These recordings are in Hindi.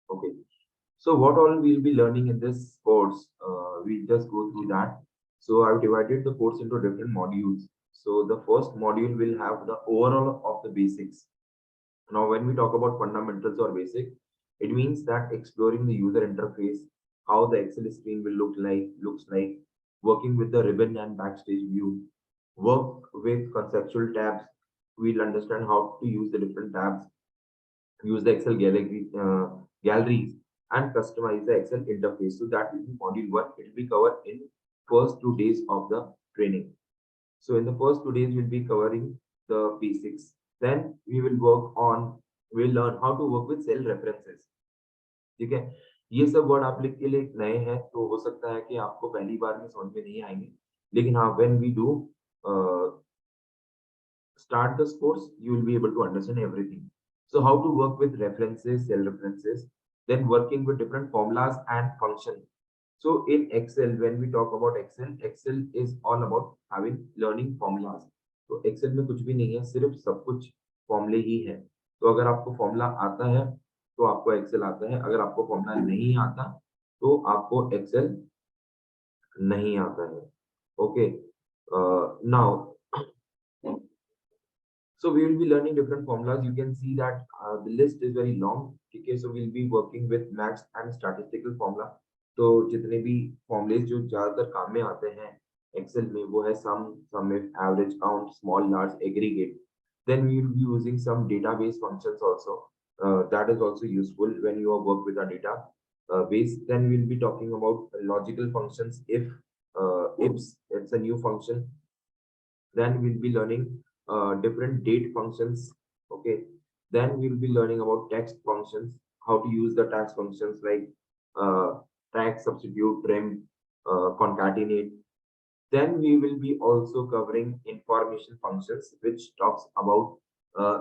Okay. So what all we'll be learning in this course, we just go through that. So I've divided the course into different modules. So the first module will have the overall of the basics. Now, when we talk about fundamentals or basic, it means that exploring the user interface, how the Excel screen will looks like, working with the ribbon and backstage view, work with conceptual tabs. We'll understand how to use the different tabs, use the Excel galleries, and customize the Excel interface. So that will be module one. It will be covered in first 2 days of the training. So in the first 2 days, we'll be covering the basics. Then we'll learn how to work with cell references. ठीक है, ये सब वर्ड आप लिख के लिए नए हैं तो हो सकता है कि आपको पहली बार में समझ में नहीं आएंगे, लेकिन हाँ, when we do start this course, you will be able to understand everything. So how to work with references, cell references, then working with different formulas and function. So in Excel, when we talk about Excel, Excel is all about having learning formulas. तो Excel में कुछ भी नहीं है, सिर्फ सब कुछ फॉर्मूले ही है. तो अगर आपको फॉर्मूला आता है, तो आपको Excel आता है. अगर आपको फॉर्मूला नहीं आता, तो आपको Excel नहीं आता है. Okay. Now, so we will be learning different formulas. You can see that the list is very long. Okay, so we'll be working with maths and statistical formula. तो जितने भी formulas जो ज्यादातर काम में आते हैं Excel में, वो है sum if, average, count, small, large, aggregate. Then we will be using some database functions also. That is also useful when you work with a data base. Then we'll be talking about logical functions. Ifs, it's a new function. Then we'll be learning different date functions. Okay. Then we'll be learning about text functions, how to use the text functions like uh, tag, substitute, trim, concatenate. Then we will be also covering information functions, which talks about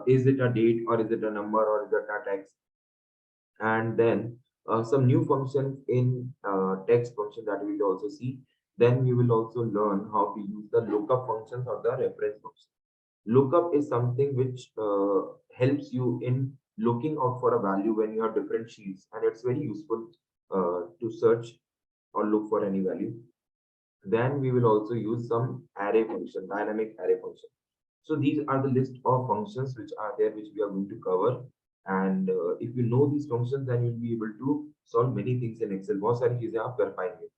is it a date or is it a number or is it a text? And then some new functions in text function that we will also see. Then we will also learn how to use the lookup functions or the reference functions. Lookup is something which helps you in looking out for a value when you have different sheets, and it's very useful to search or look for any value. Then we will also use some array function, dynamic array function. So these are the list of functions which are there, which we are going to cover. And if you know these functions, then you'll be able to solve many things in Excel. बहुत सारी चीजें आप कर पाएंगे.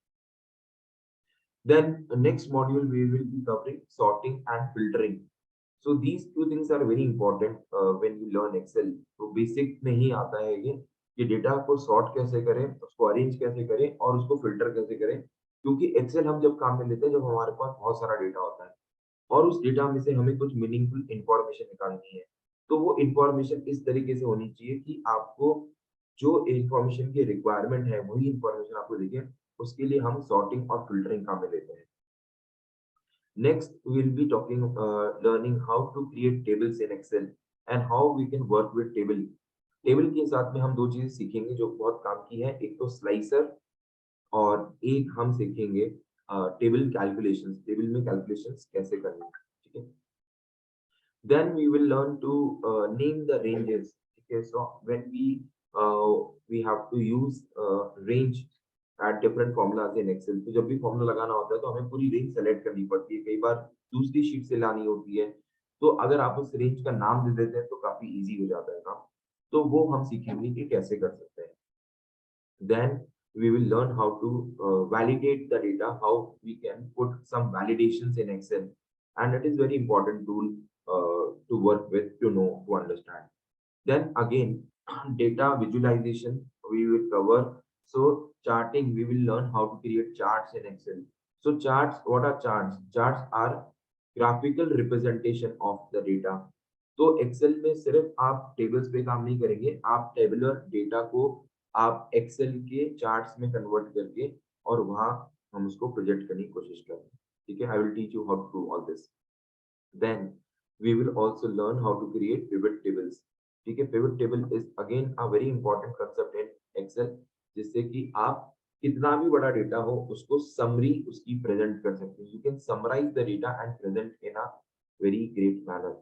Then the next module we will be covering sorting and filtering. So these two things are very important when you learn Excel. तो basic में ही आता है ये कि डेटा को सॉर्ट कैसे करें, उसको अरेंज कैसे करें और उसको फिल्टर कैसे करें. क्योंकि एक्सेल हम जब काम में लेते हैं जब हमारे पास बहुत सारा डेटा होता है और उस डेटा में से हमें कुछ मीनिंगफुल इंफॉर्मेशन निकालनी है, तो वो इंफॉर्मेशन इस तरीके से होनी चाहिए कि आपको जो इंफॉर्मेशन की रिक्वायरमेंट है वही इंफॉर्मेशन आपको दिखे. उसके लिए हम सॉर्टिंग और फिल्टरिंग काम में लेते हैं. Next, we'll be learning how to create tables in Excel and how we can work with table. Table के साथ में हम दो चीजें सीखेंगे जो बहुत काम की है, एक तो स्लाइसर और एक हम सीखेंगे टेबल कैलकुलेशंस. टेबल में कैलकुलेशंस कैसे करनी है, ठीक है. Then we will learn to name the ranges. Okay, so when we have to use range at different formulas in Excel. तो जब भी फॉर्मूला लगाना होता है तो हमें पूरी रेंज सेलेक्ट करनी पड़ती है, कई बार दूसरी शीट से लानी होती है. तो अगर आप उस रेंज का नाम दे देते हैं तो काफी इजी हो जाता है काम. तो वो हम सीखेंगे कि कैसे कर सकते हैं. Then we will learn how to validate the data, how we can put some validations in Excel, and it is very important tool to work with, to know, to understand. Then again, data visualization we will cover. So charting, we will learn how to create charts in Excel. So charts, what are charts? Charts are graphical representation of the data. तो एक्सेल में सिर्फ आप टेबल्स पे काम नहीं करेंगे, आप टेबुलर डेटा को आप एक्सेल के चार्ट्स में कन्वर्ट करके और वहां हम उसको प्रोजेक्ट करने की कोशिश करेंगे. ठीक है, I will teach you how to do all this. Then we will also learn how to create pivot tables. ठीक है, pivot table is again a very important concept in Excel, जिससे कि आप कितना भी बड़ा डेटा हो उसको समरी उसकी प्रेजेंट कर सकते हैं. You can summarize the data and present in a very great manner.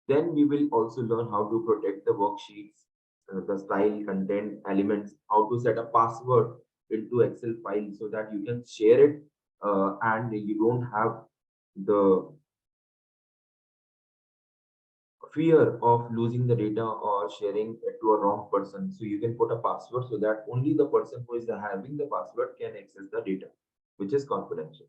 Then we will also learn how to protect the worksheets. the style, content, elements, how to set a password into Excel file so that you can share it and you don't have the fear of losing the data or sharing it to a wrong person. So you can put a password so that only the person who is having the password can access the data, which is confidential.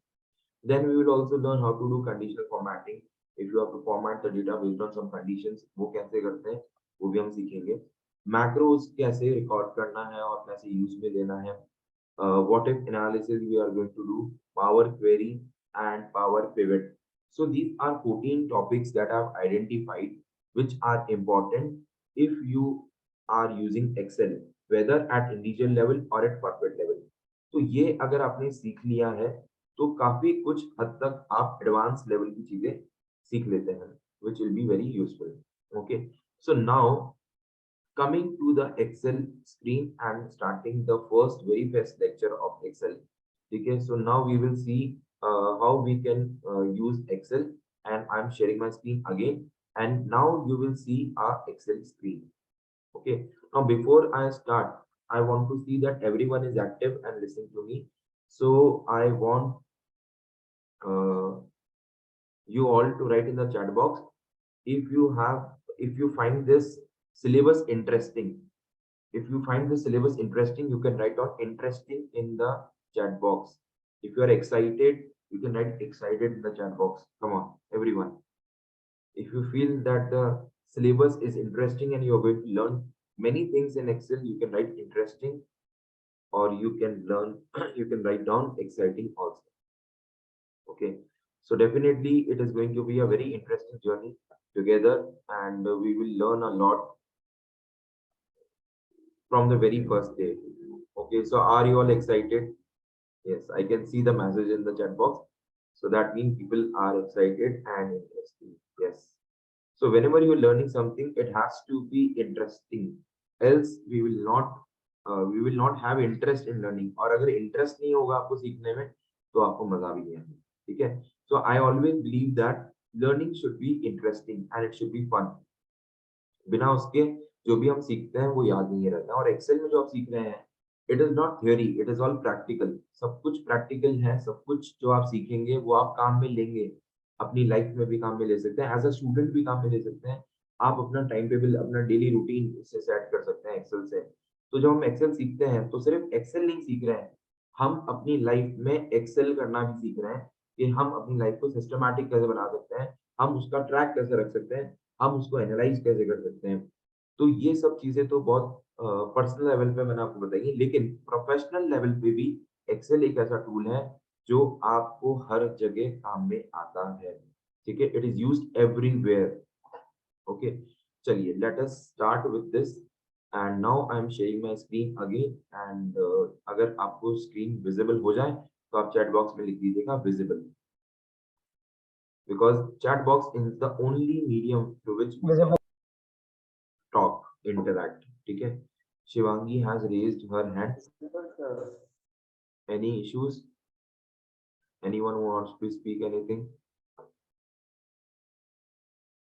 Then we will also learn how to do conditional formatting. If you have to format the data based on some conditions, वो कैसे करते हैं वो भी हम सीखेंगे. Macros कैसे रिकॉर्ड करना है और कैसे यूज में लेना है. What if analysis we are going to do, Power Query and Power Pivot. So these are 14 topics that I've identified which are important if you are using Excel, whether at individual level or at corporate level. तो ये अगर आपने सीख लिया है तो काफी कुछ हद तक आप एडवांस लेवल की चीजें सीख लेते हैं, which will be very useful. Okay, so now coming to the Excel screen and starting the very first lecture of Excel. Okay, so now we will see how we can use Excel, and I'm sharing my screen again. And now you will see our Excel screen. Okay, now before I start, I want to see that everyone is active and listening to me. So I want uh, you all to write in the chat box if you find this syllabus interesting. If you find the syllabus interesting, you can write down interesting in the chat box. If you are excited, you can write excited in the chat box. Come on, everyone. If you feel that the syllabus is interesting and you're going to learn many things in Excel, you can write interesting, or you can learn, you can write down exciting also. Okay. So definitely it is going to be a very interesting journey together, and we will learn a lot from the very first day. Okay, so are you all excited? Yes, I can see the message in the chat box. So that means people are excited and interested. Yes. So whenever you're learning something, it has to be interesting. Else we will not have interest in learning. और अगर interest नहीं होगा आपको सीखने में, तो आपको मजा भी नहीं आएगा. ठीक है? So I always believe that learning should be interesting and it should be fun. बिना उसके जो भी हम सीखते हैं वो याद नहीं रहता. और एक्सेल में जो आप सीख रहे हैं, it is not theory, it is all practical. सब कुछ प्रैक्टिकल है. सब कुछ जो आप सीखेंगे वो आप काम में लेंगे. अपनी लाइफ में भी काम में ले सकते हैं, एज अ स्टूडेंट भी काम में ले सकते हैं. आप अपना टाइम टेबल, अपना डेली रूटीन इससे सेट कर सकते हैं एक्सेल से. तो जब हम एक्सेल सीखते हैं तो सिर्फ एक्सेल नहीं सीख रहे हैं, हम अपनी लाइफ में एक्सेल करना भी सीख रहे हैं कि हम अपनी लाइफ को सिस्टमैटिक कैसे बना सकते हैं, हम उसका ट्रैक कैसे रख सकते हैं, हम उसको एनालाइज कैसे कर सकते हैं. तो ये सब चीजें तो बहुत पर्सनल लेवल पे मैंने आपको बताई, लेकिन प्रोफेशनल लेवल पे भी एक्सेल एक ऐसा टूल है जो आपको हर जगह काम में आता है. ठीक है, it is used everywhere. Okay, चलिए let us start with this. And now I am sharing my screen again. And अगर आपको स्क्रीन विजिबल हो जाए तो आप चैट बॉक्स में लिख दीजिएगा visible, because chat box is the only medium through which we can talk, interact. ठीक है. Shivangi has raised her hand. Any issues? Anyone who wants to speak anything?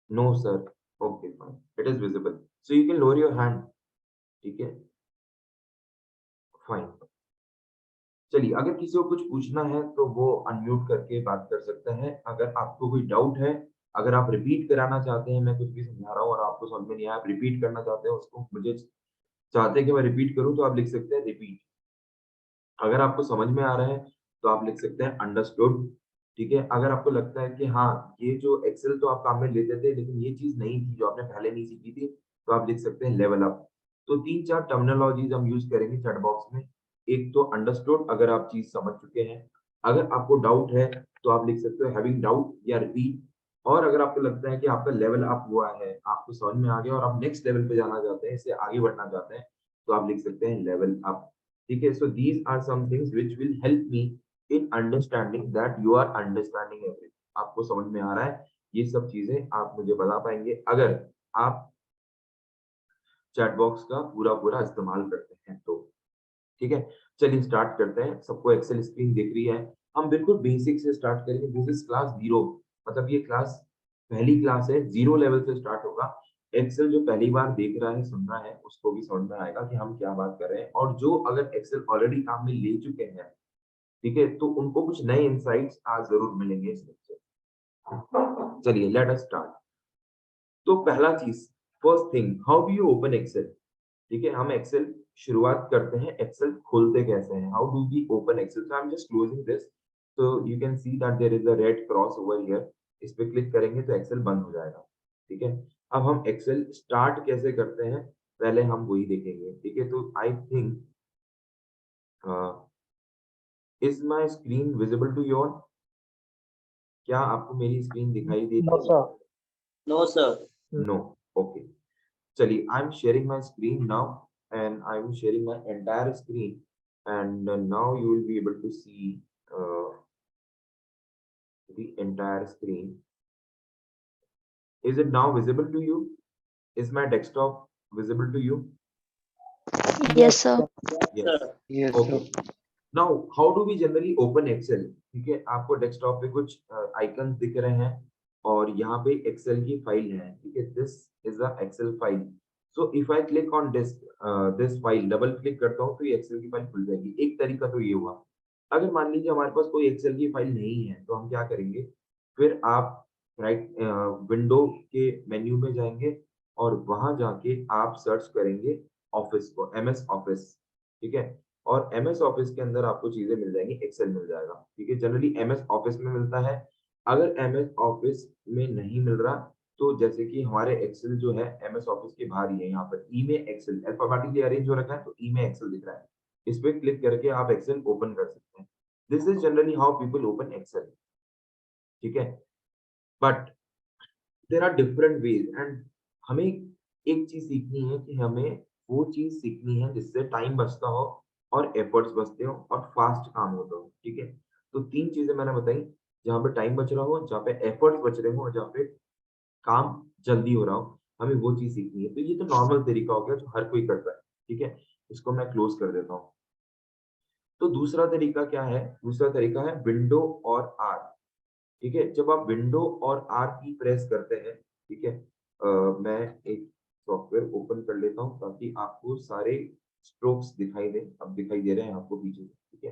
No, sir. Okay, fine. It is visible. So you can lower your hand. ठीक है. Fine. चलिए, अगर किसी को कुछ पूछना है तो वो अनम्यूट करके बात कर सकता है. अगर आपको कोई डाउट है, अगर आप रिपीट कराना चाहते हैं, मैं कुछ भी समझा रहा हूँ और आपको समझ में नहीं आया, आप रिपीट करना चाहते हैं उसको, मुझे चाहते हैं कि मैं रिपीट करूँ, तो आप लिख सकते हैं रिपीट. अगर आपको समझ में आ रहा है तो आप लिख सकते हैं अंडरस्टूड. ठीक है. अगर आपको लगता है कि हाँ, ये जो एक्सेल तो आप काम में लेते थे लेकिन ये चीज नहीं थी जो आपने पहले नहीं सीखी थी, तो आप लिख सकते हैं लेवल अप. तो 3-4 टर्मिनोलॉजीज हम यूज करेंगे चैट बॉक्स में. एक तो अंडरस्टूड, अगर आप चीज समझ चुके हैं. अगर आपको डाउट है तो आप लिख सकते हो हैविंग डाउट या रिपीट. और अगर आपको लगता है कि आपका लेवल अप हुआ है, आपको समझ में आ गया और आप नेक्स्ट लेवल पे जाना चाहते हैं, इससे आगे बढ़ना चाहते हैं, तो आप लिख सकते हैं लेवल अप. ठीक है. So these are some things which will help me in understanding that you are understanding everything. आपको समझ में आ रहा है. ये सब चीजें आप मुझे बता पाएंगे अगर आप चैट बॉक्स का पूरा पूरा इस्तेमाल करते हैं तो. ठीक है. चलिए स्टार्ट करते हैं. सबको एक्सेल स्क्रीन दिख रही है. हम बिल्कुल बेसिक से स्टार्ट करेंगे. दिस इज क्लास 0, मतलब ये क्लास पहली क्लास है, 0 लेवल से स्टार्ट होगा. एक्सेल जो पहली बार देख रहा है, सुन रहा है, उसको भी समझ में आएगा कि हम क्या बात कर रहे हैं। और जो अगर एक्सेल ऑलरेडी काम में ले चुके हैं, ठीक है, तो उनको कुछ नए इंसाइट्स आज जरूर मिलेंगे इस लेक्चर। चलिए लेट अस स्टार्ट। तो पहला चीज, first thing, how do you open Excel? ठीक है, हम एक्सेल शुरुआत करते हैं, एक्सेल खोलते कैसे हैं, how do we open Excel? So I am just closing this, so you can see that there is a red cross over here। इस पे क्लिक करेंगे तो एक्सेल बंद हो जाएगा। ठीक है, अब हम एक्सेल स्टार्ट कैसे करते हैं, पहले हम वही देखेंगे। ठीक है, तो I think is my screen visible to you all? क्या आपको मेरी स्क्रीन दिखाई दे नो रही है? Sir. No, sir. No. Okay, चलिए, I am sharing my screen now and I am sharing my entire screen and now you will be able to see the entire screen. Is it now visible to you? Is my desktop visible to you? Yes, sir. Yes. Sir. Yes, Okay. Now, how do we generally open Excel? ठीक है, आपको डेस्कटॉप पे कुछ आइकन दिख रहे हैं और यहाँ पे एक्सेल की फाइल है। ठीक है, this is a Excel file. So if I click on this file, double click करता हूँ तो ये एक्सेल की फाइल खुल जाएगी। एक तरीका तो ये हुआ। अगर मान लीजिए हमारे पास कोई एक्सेल की फाइल नहीं है तो हम क्या करेंगे, फिर आप राइट विंडो के मेन्यू में जाएंगे और वहां जाके आप सर्च करेंगे ऑफिस को, एमएस ऑफिस। ठीक है, और एमएस ऑफिस के अंदर आपको चीजें मिल जाएंगी, एक्सेल मिल जाएगा। ठीक है, जनरली एमएस ऑफिस में मिलता है। अगर एमएस ऑफिस में नहीं मिल रहा, तो जैसे कि हमारे एक्सेल जो है एमएस ऑफिस के बाहर ही है, यहाँ पर ई में एक्सेल अल्फाबेटिकली अरेंज हो रखा है, तो ई में एक्सेल दिख रहा है। इस पे क्लिक करके आप एक्सेल ओपन कर सकते हैं। This is generally how people open Excel. ठीक है, but there are different ways and हमें एक चीज सीखनी है कि हमें वो चीज सीखनी है जिससे टाइम बचता हो और एफर्ट्स बचते हो और फास्ट काम होता हो। ठीक है, तो तीन चीजें मैंने बताई, जहाँ पे टाइम बच रहा हो, जहाँ पे एफर्ट्स बच रहे हो और जहाँ पे काम जल्दी हो रहा हो, हमें वो चीज सीखनी है। तो ये तो नॉर्मल तरीका हो गया जो हर कोई करता है। ठीक है, इसको मैं क्लोज कर देता हूँ। तो दूसरा तरीका क्या है? दूसरा तरीका है विंडो और आर। ठीक है, जब आप विंडो और आर की प्रेस करते हैं, ठीक है, मैं एक सॉफ्टवेयर ओपन कर लेता हूं ताकि आपको सारे स्ट्रोक्स दिखाई दे। अब दिखाई दे रहे हैं आपको पीछे। ठीक है,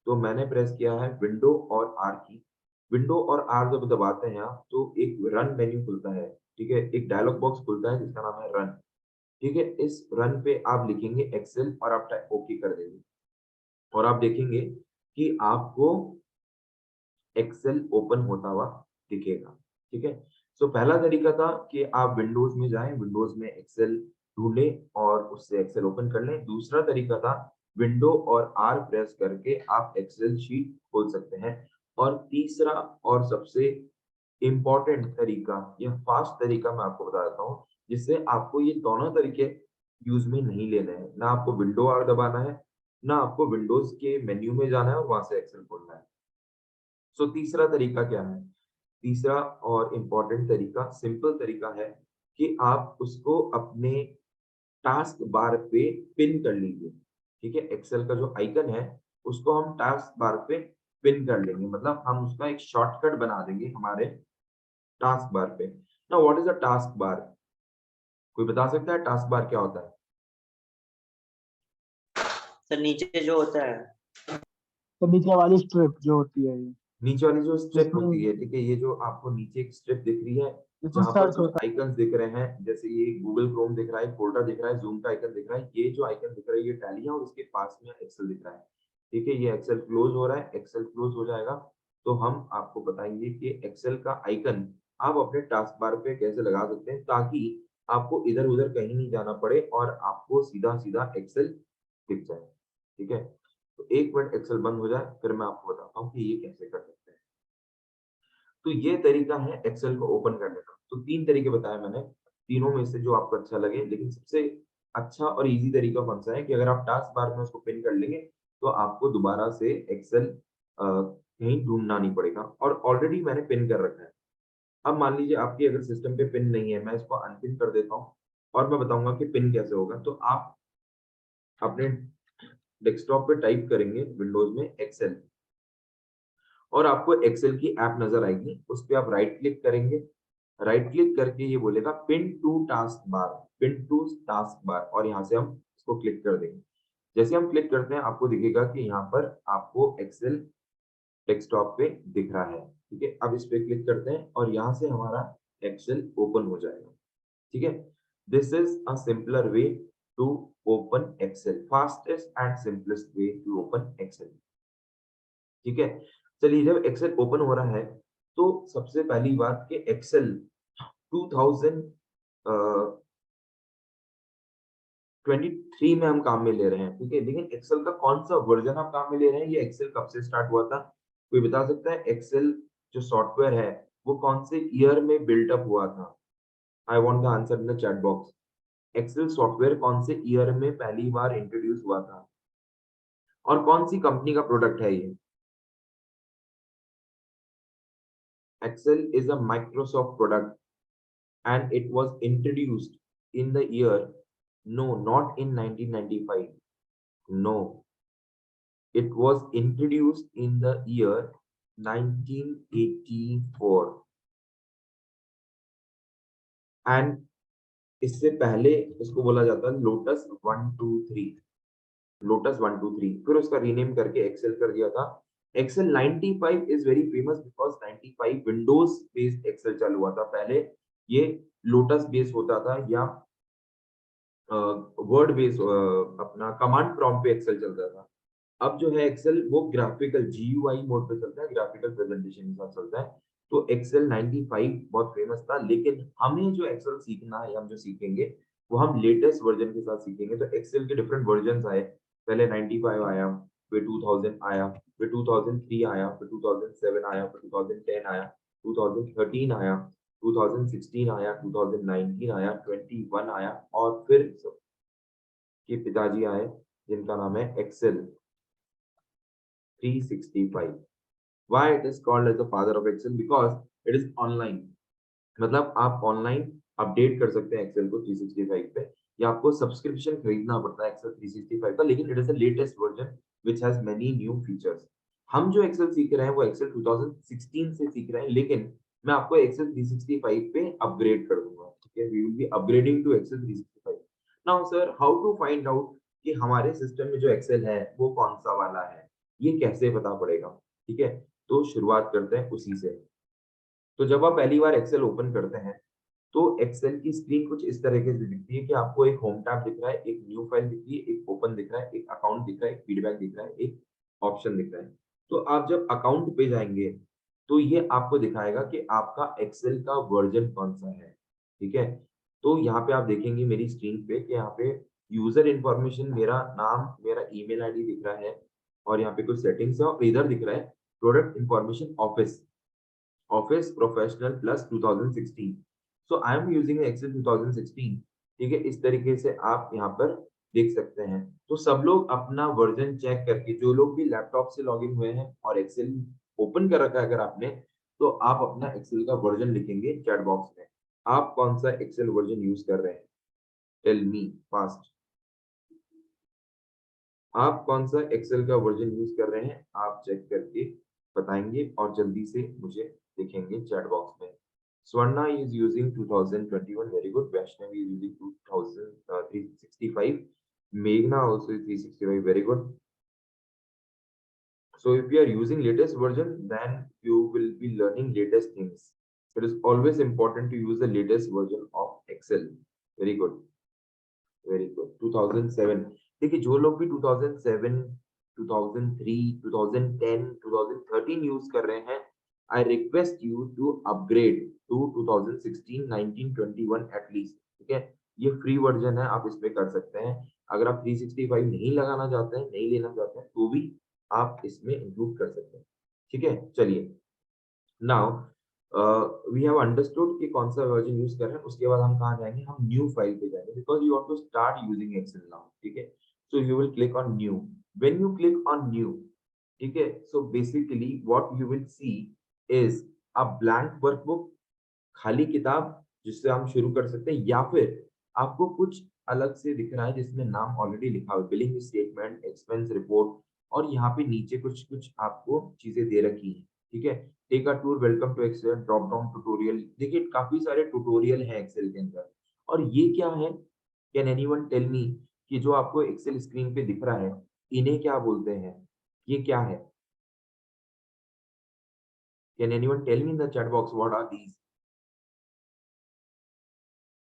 तो मैंने प्रेस किया है विंडो और आर की। विंडो और आर जब दबाते हैं आप, तो एक रन मेन्यू खुलता है। ठीक है, एक डायलॉग बॉक्स खुलता है जिसका नाम है रन। ठीक है, इस रन पे आप लिखेंगे एक्सेल और आप ओके कर देंगे और आप देखेंगे कि आपको एक्सेल ओपन होता हुआ दिखेगा। ठीक है, सो पहला तरीका था कि आप विंडोज में जाएं, विंडोज में एक्सेल ढूंढें और उससे एक्सेल ओपन कर लें। दूसरा तरीका था विंडो और आर प्रेस करके आप एक्सेल शीट खोल सकते हैं। और तीसरा और सबसे इम्पोर्टेंट तरीका या फास्ट तरीका मैं आपको बता देता हूँ, जिससे आपको ये दोनों तरीके यूज में नहीं लेने हैं। ना आपको विंडो आर दबाना है, ना आपको विंडोज के मेन्यू में जाना है और वहां से एक्सेल खोलना है। सो तीसरा तरीका क्या है? तीसरा और इम्पोर्टेंट तरीका, सिंपल तरीका है कि आप उसको अपने टास्क बार पे पिन कर लीजिए। ठीक है, एक्सेल का जो आइकन है उसको हम टास्क बार पे पिन कर लेंगे, मतलब हम उसका एक शॉर्टकट बना देंगे हमारे टास्क बार पे। Now what is a task bar? कोई बता सकता है टास्क बार क्या होता है? सर नीचे जो होता है। तो नीचे वाली स्ट्रिप जो होती है ये, नीचे वाली जो स्ट्रिप जिसमें होती है, ठीक है, ये जो आपको नीचे एक स्ट्रिप दिख रही है, जिसमें जहां पर सर्च कुछ होता आइकन्स दिख रहे हैं, जैसे ये गूगल क्रोम दिख रहा है, फोल्डर दिख रहा है, जूम का आइकन दिख रहा है, ये जो आइकन दिख रहा है ये टैली है और इसके पास में एक्सेल दिख रहा है। ठीक है, ये एक्सेल क्लोज हो रहा है, एक्सेल क्लोज हो जाएगा तो हम आपको बताएंगे कि एक्सेल का आइकन आप अपने टास्क बार पे कैसे लगा सकते हैं ताकि आपको इधर उधर कहीं नहीं जाना पड़े और आपको सीधा सीधा एक्सेल दिख जाए। ठीक है, तो एक मिनट एक्सेल बंद हो जाए फिर मैं आपको बताता हूँ कि ये कैसे कर सकते हैं। तो ये तरीका है एक्सेल को ओपन करने का। तो तीन तरीके बताए मैंने, तीनों में से जो आपको अच्छा लगे, लेकिन सबसे अच्छा और इजी तरीका कौन सा है कि अगर आप टास्क बार में उसको पिन कर लेंगे तो आपको दोबारा से एक्सेल कहीं ढूंढना नहीं पड़ेगा और ऑलरेडी मैंने पिन कर रखा है। अब मान लीजिए आपकी अगर सिस्टम पे पिन नहीं है, मैं इसको अनपिन कर देता हूँ और मैं बताऊंगा कि पिन कैसे होगा। तो आप अपने डेस्कटॉप पे टाइप करेंगे विंडोज में एक्सेल और आपको एक्सेल की ऐप नजर आएगी, उस पर आप राइट क्लिक करेंगे, राइट क्लिक करके ये बोलेगा pin to task bar, pin to task bar, और यहाँ से हम इसको क्लिक कर देंगे। जैसे हम क्लिक करते हैं आपको दिखेगा कि यहाँ पर आपको एक्सेल डेस्कटॉप पे दिख रहा है। ठीक है, अब इस पे क्लिक करते हैं और यहाँ से हमारा एक्सेल ओपन हो जाएगा। ठीक है, this is a simpler way to open Excel, fastest and simplest way to open Excel. ठीक है, चलिए जब एक्सेल ओपन हो रहा है तो सबसे पहली बात कि एक्सेल 2023 में हम काम में ले रहे हैं। ठीक है, लेकिन एक्सेल का कौन सा वर्जन आप काम में ले रहे हैं, ये एक्सेल कब से स्टार्ट हुआ था, कोई बता सकता है? एक्सेल जो सॉफ्टवेयर है वो कौन से ईयर में बिल्ट अप हुआ था? I want the answer in the chat box. Excel software कौन से ईयर में पहली बार इंट्रोड्यूस हुआ था और कौन सी कंपनी का प्रोडक्ट है ये? Excel is a Microsoft product and it was introduced in the year, no, not in 1995. No, it was introduced in the year 1984. And इससे पहले इसको बोला जाता है लोटस 123, लोटस 123, फिर उसका रीनेम करके एक्सेल कर दिया था। Excel 95 is very famous because 95 Windows based Excel चालू हुआ था। पहले ये लोटस बेस्ड होता था या वर्ड बेस्ड अपना कमांड प्रॉम्प्ट पे एक्सेल चलता था। अब जो है एक्सेल वो ग्राफिकल जीयूआई मोड पे चलता है, ग्राफिकल प्रेजेंटेशन के साथ चलता है। तो एक्सेल 95 बहुत फेमस था, लेकिन हमें जो एक्सेल सीखना है, हम जो सीखेंगे वो हम लेटेस्ट वर्जन के साथ सीखेंगे। तो एक्सेल के डिफरेंट वर्जन आए, पहले 95 आया, फिर 2000 आया, फिर 2003 आया, फिर 2007 आया, फिर 2010 आया, 2013 आया, 2016 आया, 2019 आया, 21 आया, और फिर के पिताजी आए जिनका नाम है Excel 365. Why it is called as the father of Excel? Because it is online. मतलब आप ऑनलाइन अपडेट कर सकते हैं एक्सेल को 365 पे, या आपको सब्सक्रिप्शन खरीदना पड़ता है एक्सेल 365 का, लेकिन it is the latest version which has many new features. हम जो एक्सेल सीख रहे हैं वो एक्सेल 2016 से सीख रहे हैं, लेकिन मैं आपको एक्सेल 365 पे अपग्रेड कर दूंगा। ठीक है, we will be upgrading to Excel 365। Now sir, how to find out कि हमारे सिस्टम में जो एक्सेल है वो कौन सा वाला है, ये कैसे पता पड़ेगा? ठीक है, तो शुरुआत करते हैं उसी से। तो जब आप पहली बार एक्सेल ओपन करते हैं तो एक्सेल की स्क्रीन कुछ इस तरीके से दिखती है कि आपको एक होम टैब दिख रहा है, एक न्यू फाइल दिख रही है, एक ओपन दिख रहा है, एक अकाउंट दिख रहा है, एक फीडबैक दिख रहा है, एक ऑप्शन दिख रहा है। तो आप जब अकाउंट पे जाएंगे तो ये आपको दिखाएगा कि आपका एक्सेल का वर्जन कौन सा है। ठीक है, तो यहाँ पे आप देखेंगे मेरी स्क्रीन पे कि यहाँ पे यूजर इन्फॉर्मेशन, मेरा नाम, मेरा ईमेल आईडी दिख रहा है, और यहाँ पे कुछ सेटिंग्स है, और इधर दिख रहा है product information office, office professional plus 2016। So I am using Excel 2016। ठीक है, इस तरीके से आप यहाँ पर देख सकते हैं। तो सब लोग अपना वर्जन चेक करके, जो लोग भी लैपटॉप से लॉगिन हुए हैं और एक्सेल ओपन कर रखा है अगर आपने, तो आप अपना एक्सेल का वर्जन लिखेंगे चैट बॉक्स में। आप कौन सा एक्सेल वर्जन यूज कर रहे हैं? Tell me fast. आप कौन सा एक्सेल का वर्जन यूज कर रहे हैं, आप चेक करके बताएंगे और जल्दी से मुझे दिखेंगे चैट बॉक्स में। Swarna is using 2021, very good. Vaishnavi is using 2365. Meghna also is 365, very good. So if you are using latest version, then you will be learning latest things. It is always important to use the latest version of Excel. Very good. Very good. 2007, देखिए जो लोग भी 2007, 2003, 2010, 2013 यूज कर रहे हैं, I request you to upgrade to 2016, 19, 21 at least. ठीक है, ये फ्री वर्जन है, आप इसमें कर सकते हैं। अगर आप 365 नहीं लगाना चाहते हैं, नहीं लेना चाहते हैं, तो भी आप इसमें इंक्लूड कर सकते हैं। ठीक है, चलिए नाउ वी हैव अंडरस्टूड कि कौन सा वर्जन यूज कर रहे हैं। उसके बाद हम कहाँ जाएंगे? हम न्यू फाइल पे जाएंगे, because you want to start using Excel now. ठीक है, so you will click on new. When you click on new, ठीक है, so basically what you will see is a blank workbook, खाली किताब जिससे हम शुरू कर सकते हैं, या फिर आपको कुछ अलग से दिख रहा है जिसमें नाम ऑलरेडी लिखा हुआ है, बिलिंग स्टेटमेंट, एक्सपेंस रिपोर्ट, और यहाँ पे नीचे कुछ कुछ आपको चीजें दे रखी हैं। ठीक है, take a tour, welcome to Excel, drop down tutorial. देखिए काफी सारे ट्यूटोरियल हैं एक्सेल के अंदर। और ये क्या है, कैन एनीवन टेल मी कि जो आपको एक्सेल स्क्रीन पे दिख रहा है, इन्हें क्या बोलते हैं, ये क्या है? Can anyone tell me in the chat box what are these?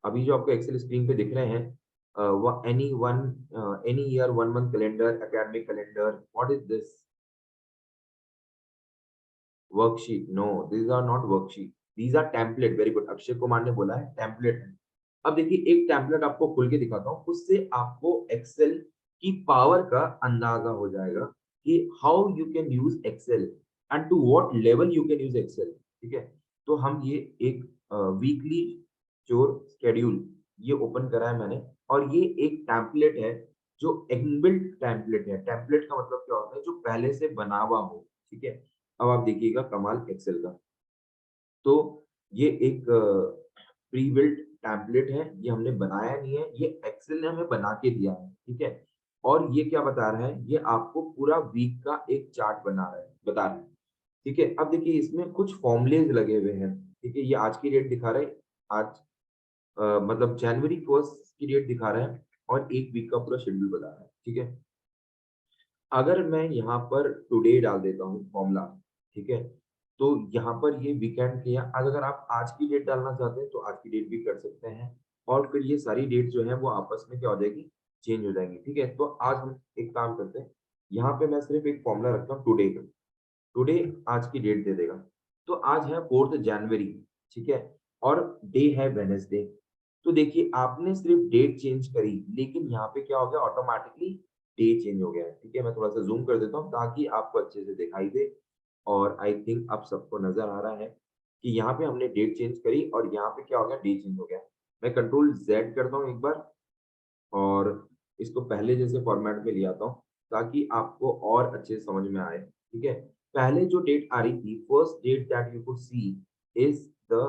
अभी जो आपको एक्सेल स्क्रीन पे दिख रहे हैं, any one, any year, 1 month calendar, academic calendar, what is this? Worksheet? No, these are not worksheet, these are template. Very good, Akshay Kumar ने बोला है टेम्पलेट है। अब देखिए एक टेम्पलेट आपको खोल के दिखाता हूँ, उससे आपको एक्सेल की पावर का अंदाजा हो जाएगा कि how you can use Excel and to what level you can use Excel. ठीक है, तो हम ये एक वीकली चोर शेड्यूल ये ओपन करा है मैंने, और ये एक टेम्पलेट है जो इनबिल्ट टेम्पलेट है। टेम्पलेट का मतलब क्या होता है, जो पहले से बना हुआ हो। ठीक है, अब आप देखिएगा कमाल एक्सेल का। तो ये एक प्री बिल्ट टेम्पलेट है, ये हमने बनाया नहीं है, ये एक्सेल ने हमें बना के दिया है। ठीक है, और ये क्या बता रहा है, ये आपको पूरा वीक का एक चार्ट बना रहा है, बता रहा है। ठीक है, अब देखिए इसमें कुछ फॉर्मूलेज लगे हुए हैं। ठीक है, ये आज की डेट दिखा रहा है, आज मतलब जनवरी 1 की डेट दिखा रहा है, और एक वीक का पूरा शेड्यूल बता रहा है। ठीक है, अगर मैं यहाँ पर टुडे डाल देता हूँ फॉर्मूला, ठीक है, तो यहाँ पर ये वीकेंड किया। आज अगर आप आज की डेट डालना चाहते हैं तो आज की डेट भी कर सकते हैं, और फिर ये सारी डेट जो है वो आपस में क्या हो जाएगी, चेंज हो जाएंगी। ठीक है, तो आज हम एक काम करते हैं, यहाँ पे मैं सिर्फ एक फॉर्मूला रखता हूँ टुडे का। टुडे आज की डेट दे देगा, तो आज है 4 जनवरी। ठीक है, और डे है वेनेसडे। तो देखिए आपने सिर्फ डेट चेंज करी, लेकिन यहाँ पे क्या हो गया, ऑटोमेटिकली डे चेंज हो गया है। ठीक है, मैं थोड़ा सा जूम कर देता हूँ ताकि आपको अच्छे से दिखाई दे, और आई थिंक अब सबको नजर आ रहा है कि यहाँ पे हमने डेट चेंज करी और यहाँ पे क्या हो गया, डे चेंज हो गया। मैं कंट्रोल जेड करता हूँ एक बार, और इसको पहले जैसे फॉर्मेट में ले आता हूँ ताकि आपको और अच्छे से समझ में आए। ठीक है, पहले जो डेट आ रही थी, first date that you could see is the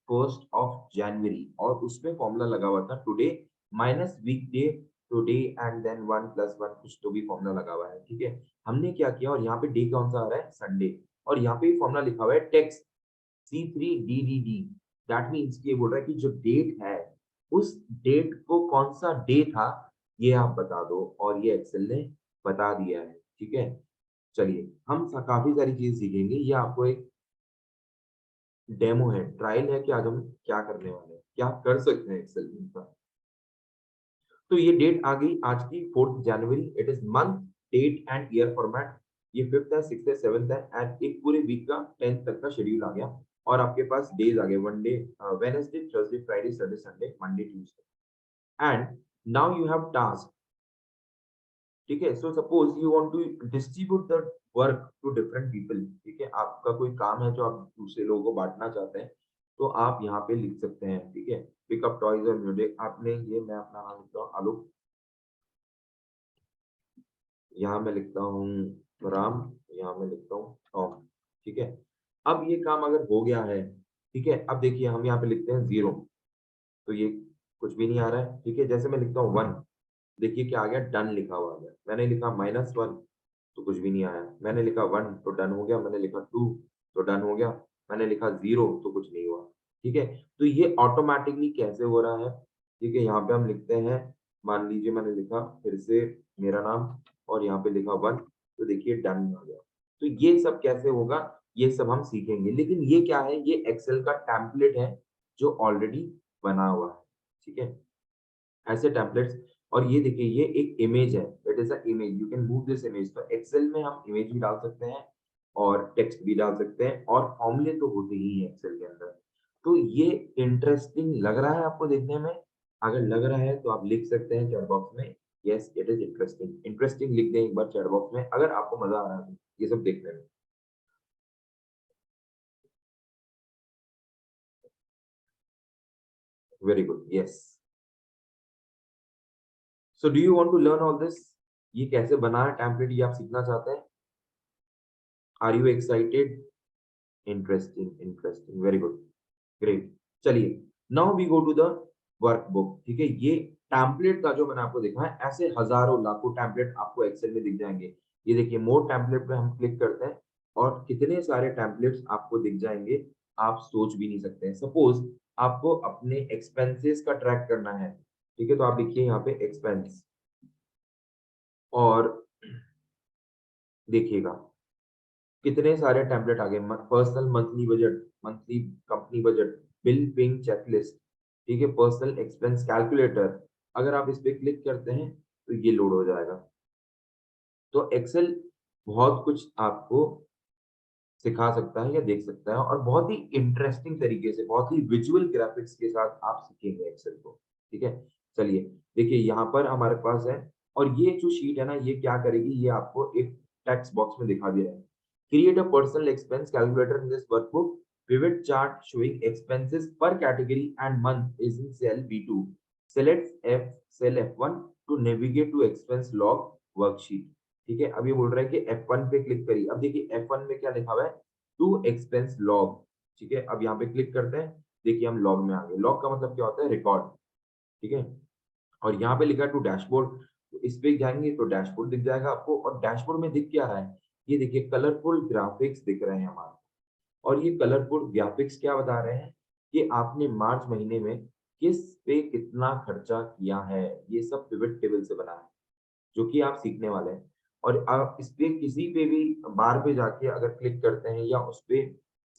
1 January, और उसमें फॉर्मूला लगा हुआ था today minus weekday, today and then 1+1, कुछ तो भी फॉर्मूला लगा हुआ है। ठीक है, हमने क्या किया, और यहाँ पे डे कौन सा आ रहा है, संडे, और यहाँ पे फॉर्मूला लिखा हुआ है टेक्स्ट C3DDD। दैट मीन्स ये बोल रहा है कि जो डेट है, उस डेट को कौन सा डे था ये आप बता दो, और ये एक्सेल ने बता दिया है। ठीक है, चलिए हम काफी सारी चीज सीखेंगे। ये आपको एक डेमो है, ट्रायल है कि आज हम क्या करने वाले हैं, क्या कर सकते हैं एक्सेल में का। तो ये डेट आ गई आज की 4 जनवरी। It is month, date and year format. ये 5th है, 6th है, 7th है, एंड एक पूरे वीक का 10th तक का शेड्यूल आ गया। और आपके पास डेज आ गए, one day, Wednesday, Thursday, Friday, Saturday, Sunday, Monday, Tuesday. And now you have task. ठीक है, so suppose you want to distribute the work to different people. ठीक है, आपका कोई काम है जो आप दूसरे लोगों को बांटना चाहते हैं, तो आप यहाँ पे लिख सकते हैं। ठीक है, पिकअप टॉयज और म्यूजिक, आपने ये, मैं अपना नाम लिखता हूँ आलोक, यहाँ मैं लिखता हूँ राम, यहाँ मैं लिखता हूँ टॉम। ठीक है, अब ये काम अगर हो गया है, ठीक है, अब देखिए हम यहाँ पे लिखते हैं 0, तो ये कुछ भी नहीं आ रहा है। ठीक है, जैसे मैं लिखता हूँ 1, देखिए क्या आ गया, डन लिखा हुआ आ गया। मैंने लिखा -1, तो कुछ भी नहीं आया। मैंने लिखा 1 तो डन हो गया, मैंने लिखा 2 तो डन हो गया, मैंने लिखा 0 तो कुछ नहीं हुआ। ठीक है, तो ये ऑटोमेटिकली कैसे हो रहा है। ठीक है, यहाँ पे हम लिखते हैं, मान लीजिए मैंने लिखा फिर से मेरा नाम, और यहाँ पे लिखा 1, तो देखिए डन हो गया। तो ये सब कैसे होगा, ये सब हम सीखेंगे। लेकिन ये क्या है, ये एक्सेल का टेम्पलेट है जो ऑलरेडी बना हुआ है। ठीक है, ऐसे टेम्पलेट्स, और ये देखिए ये एक इमेज है, it is a image, you can move this image. तो एक्सेल में हम इमेज भी डाल सकते हैं और टेक्स्ट भी डाल सकते हैं, और फॉर्मूले तो होते ही हैं एक्सेल के अंदर। तो ये इंटरेस्टिंग लग रहा है आपको देखने में? अगर लग रहा है तो आप लिख सकते हैं चैट बॉक्स में, yes it is interesting. Interesting लिख दें एक बार चैट बॉक्स में अगर आपको मजा आ रहा है ये सब देखने में। Very good, yes. So do you want to learn all this? ये कैसे बना है टेम्पलेट, ये आप सीखना चाहते हैं? Are you excited? Interesting, interesting, very good, great. चलिए, now we go to the workbook. ठीक है, ये टेम्पलेट का जो मैंने आपको देखा है, ऐसे हजारों लाखों टेम्पलेट आपको एक्सेल में दिख जाएंगे। ये देखिए मोर टेम्पलेट पे हम क्लिक करते हैं, और कितने सारे टेम्पलेट्स आपको दिख जाएंगे, आप सोच भी नहीं सकते हैं। सपोज आपको अपने एक्सपेंसेस का ट्रैक करना है, ठीक है, तो आप देखिए यहाँ पे एक्सपेंस, और देखिएगा कितने सारे टेम्पलेट आ गए। Personal monthly budget, monthly company budget, bill paying checklist, ठीक है, पर्सनल एक्सपेंस कैलकुलेटर। अगर आप इस पे क्लिक करते हैं तो ये लोड हो जाएगा। तो एक्सेल बहुत कुछ आपको सिखा सकता है या देख सकता है, और बहुत ही इंटरेस्टिंग तरीके से, बहुत ही विजुअल ग्राफिक्स के साथ आप सीखेंगे एक्सेल को। ठीक है, चलिए देखिए यहाँ पर हमारे पास है, और ये जो शीट है ना, ये क्या करेगी, ये आपको एक टेक्स्ट बॉक्स में दिखा दिया है। Create a personal expense calculator in this workbook, pivot chart showing expenses per category and month is in cell B2. Select cell F1 to navigate to expense log worksheet. ठीक है, अब ये बोल रहा है कि F1 पे क्लिक करिए। अब देखिए F1 में क्या लिखा हुआ है, टू एक्सपेंस लॉग। ठीक है, अब यहाँ पे क्लिक करते हैं, देखिए हम लॉग में आ गए। लॉग का मतलब क्या होता है, रिकॉर्ड। ठीक है, और यहाँ पे लिखा है टू डैशबोर्ड, तो इस पे जाएंगे तो डैशबोर्ड दिख जाएगा आपको। और डैशबोर्ड में दिख क्या रहा है, ये देखिए कलरफुल ग्राफिक्स दिख रहे हैं हमारे। और ये कलरफुल ग्राफिक्स क्या बता रहे हैं कि आपने मार्च महीने में किस पे कितना खर्चा किया है। ये सब पिवट टेबल से बना है, जो कि आप सीखने वाले हैं। और आप इस पे किसी पे भी बार पे जाके अगर क्लिक करते हैं या उस पे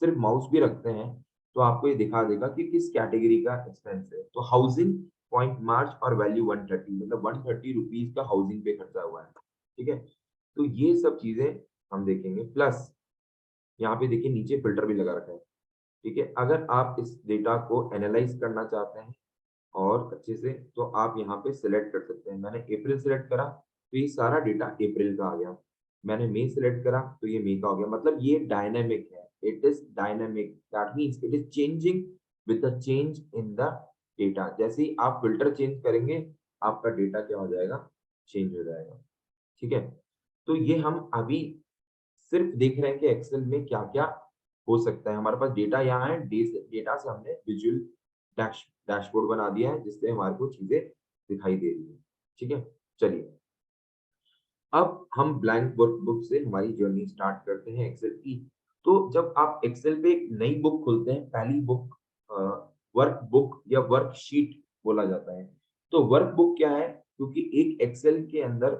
सिर्फ माउस भी रखते हैं, तो आपको ये दिखा देगा कि किस कैटेगरी का एक्सपेंस है। तो हाउसिंग पॉइंट मार्च और वैल्यू 130, मतलब 130 रुपीज का हाउसिंग पे खर्चा हुआ है। ठीक है, तो ये सब चीजें हम देखेंगे। प्लस यहाँ पे देखिए नीचे फिल्टर भी लगा रखा है। ठीक है, अगर आप इस डेटा को एनालाइज करना चाहते हैं और अच्छे से, तो आप यहाँ पे सिलेक्ट कर सकते हैं। मैंने अप्रैल सिलेक्ट करा तो ये सारा डेटा अप्रैल का आ गया। मैंने मई सिलेक्ट करा तो ये मई का हो गया। मतलब ये डायनेमिक है, it is dynamic, that means it is changing with the change in the data. जैसे ही आप फिल्टर चेंज करेंगे, आपका डेटा क्या हो जाएगा, चेंज हो जाएगा। ठीक है, तो ये हम अभी सिर्फ देख रहे हैं कि एक्सेल में क्या क्या हो सकता है। हमारे पास डेटा यहाँ है, डेटा से हमने विजुअल डैशबोर्ड बना दिया है, जिससे हमारे को चीजें दिखाई दे रही है। ठीक है, चलिए अब हम ब्लैंक वर्कबुक से हमारी जर्नी स्टार्ट करते हैं एक्सेल की। तो जब आप एक्सेल पे एक नई बुक खोलते हैं, पहली बुक वर्कबुक या वर्कशीट बोला जाता है। तो वर्कबुक क्या है, क्योंकि एक एक्सेल के अंदर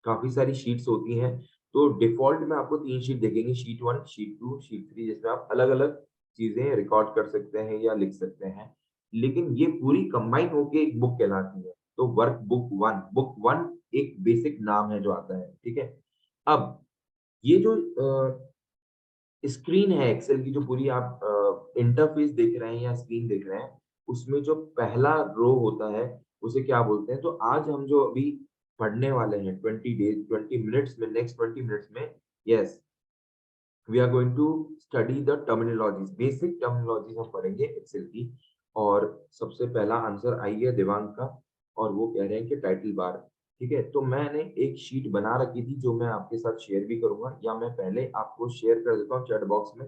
काफी सारी शीट्स होती हैं। तो डिफॉल्ट में आपको 3 शीट दिखेंगी, शीट 1, शीट 2, शीट 3, जिसमें आप अलग-अलग चीजें रिकॉर्ड कर सकते हैं या लिख सकते हैं। लेकिन ये पूरी कंबाइन होके एक बुक कहलाती है। तो वर्क बुक 1 एक बेसिक नाम है जो आता है। ठीक है, अब ये जो स्क्रीन है एक्सेल की, जो पूरी आप इंटरफेस देख रहे हैं या स्क्रीन देख रहे हैं, उसमें जो पहला रो होता है, उसे क्या बोलते हैं। तो आज हम जो अभी पढ़ने वाले हैं 20 मिनट्स में, नेक्स्ट 20 मिनट्स में, yes, we are going to study the terminologies, basic terminologies हम पढ़ेंगे एक्सेल की। और सबसे पहला आंसर आई है दिवांग का, और वो कह रहे हैं कि टाइटल बार। ठीक है, तो मैंने एक शीट बना रखी थी जो मैं आपके साथ शेयर भी करूंगा, या मैं पहले आपको शेयर कर देता हूँ चैट बॉक्स में।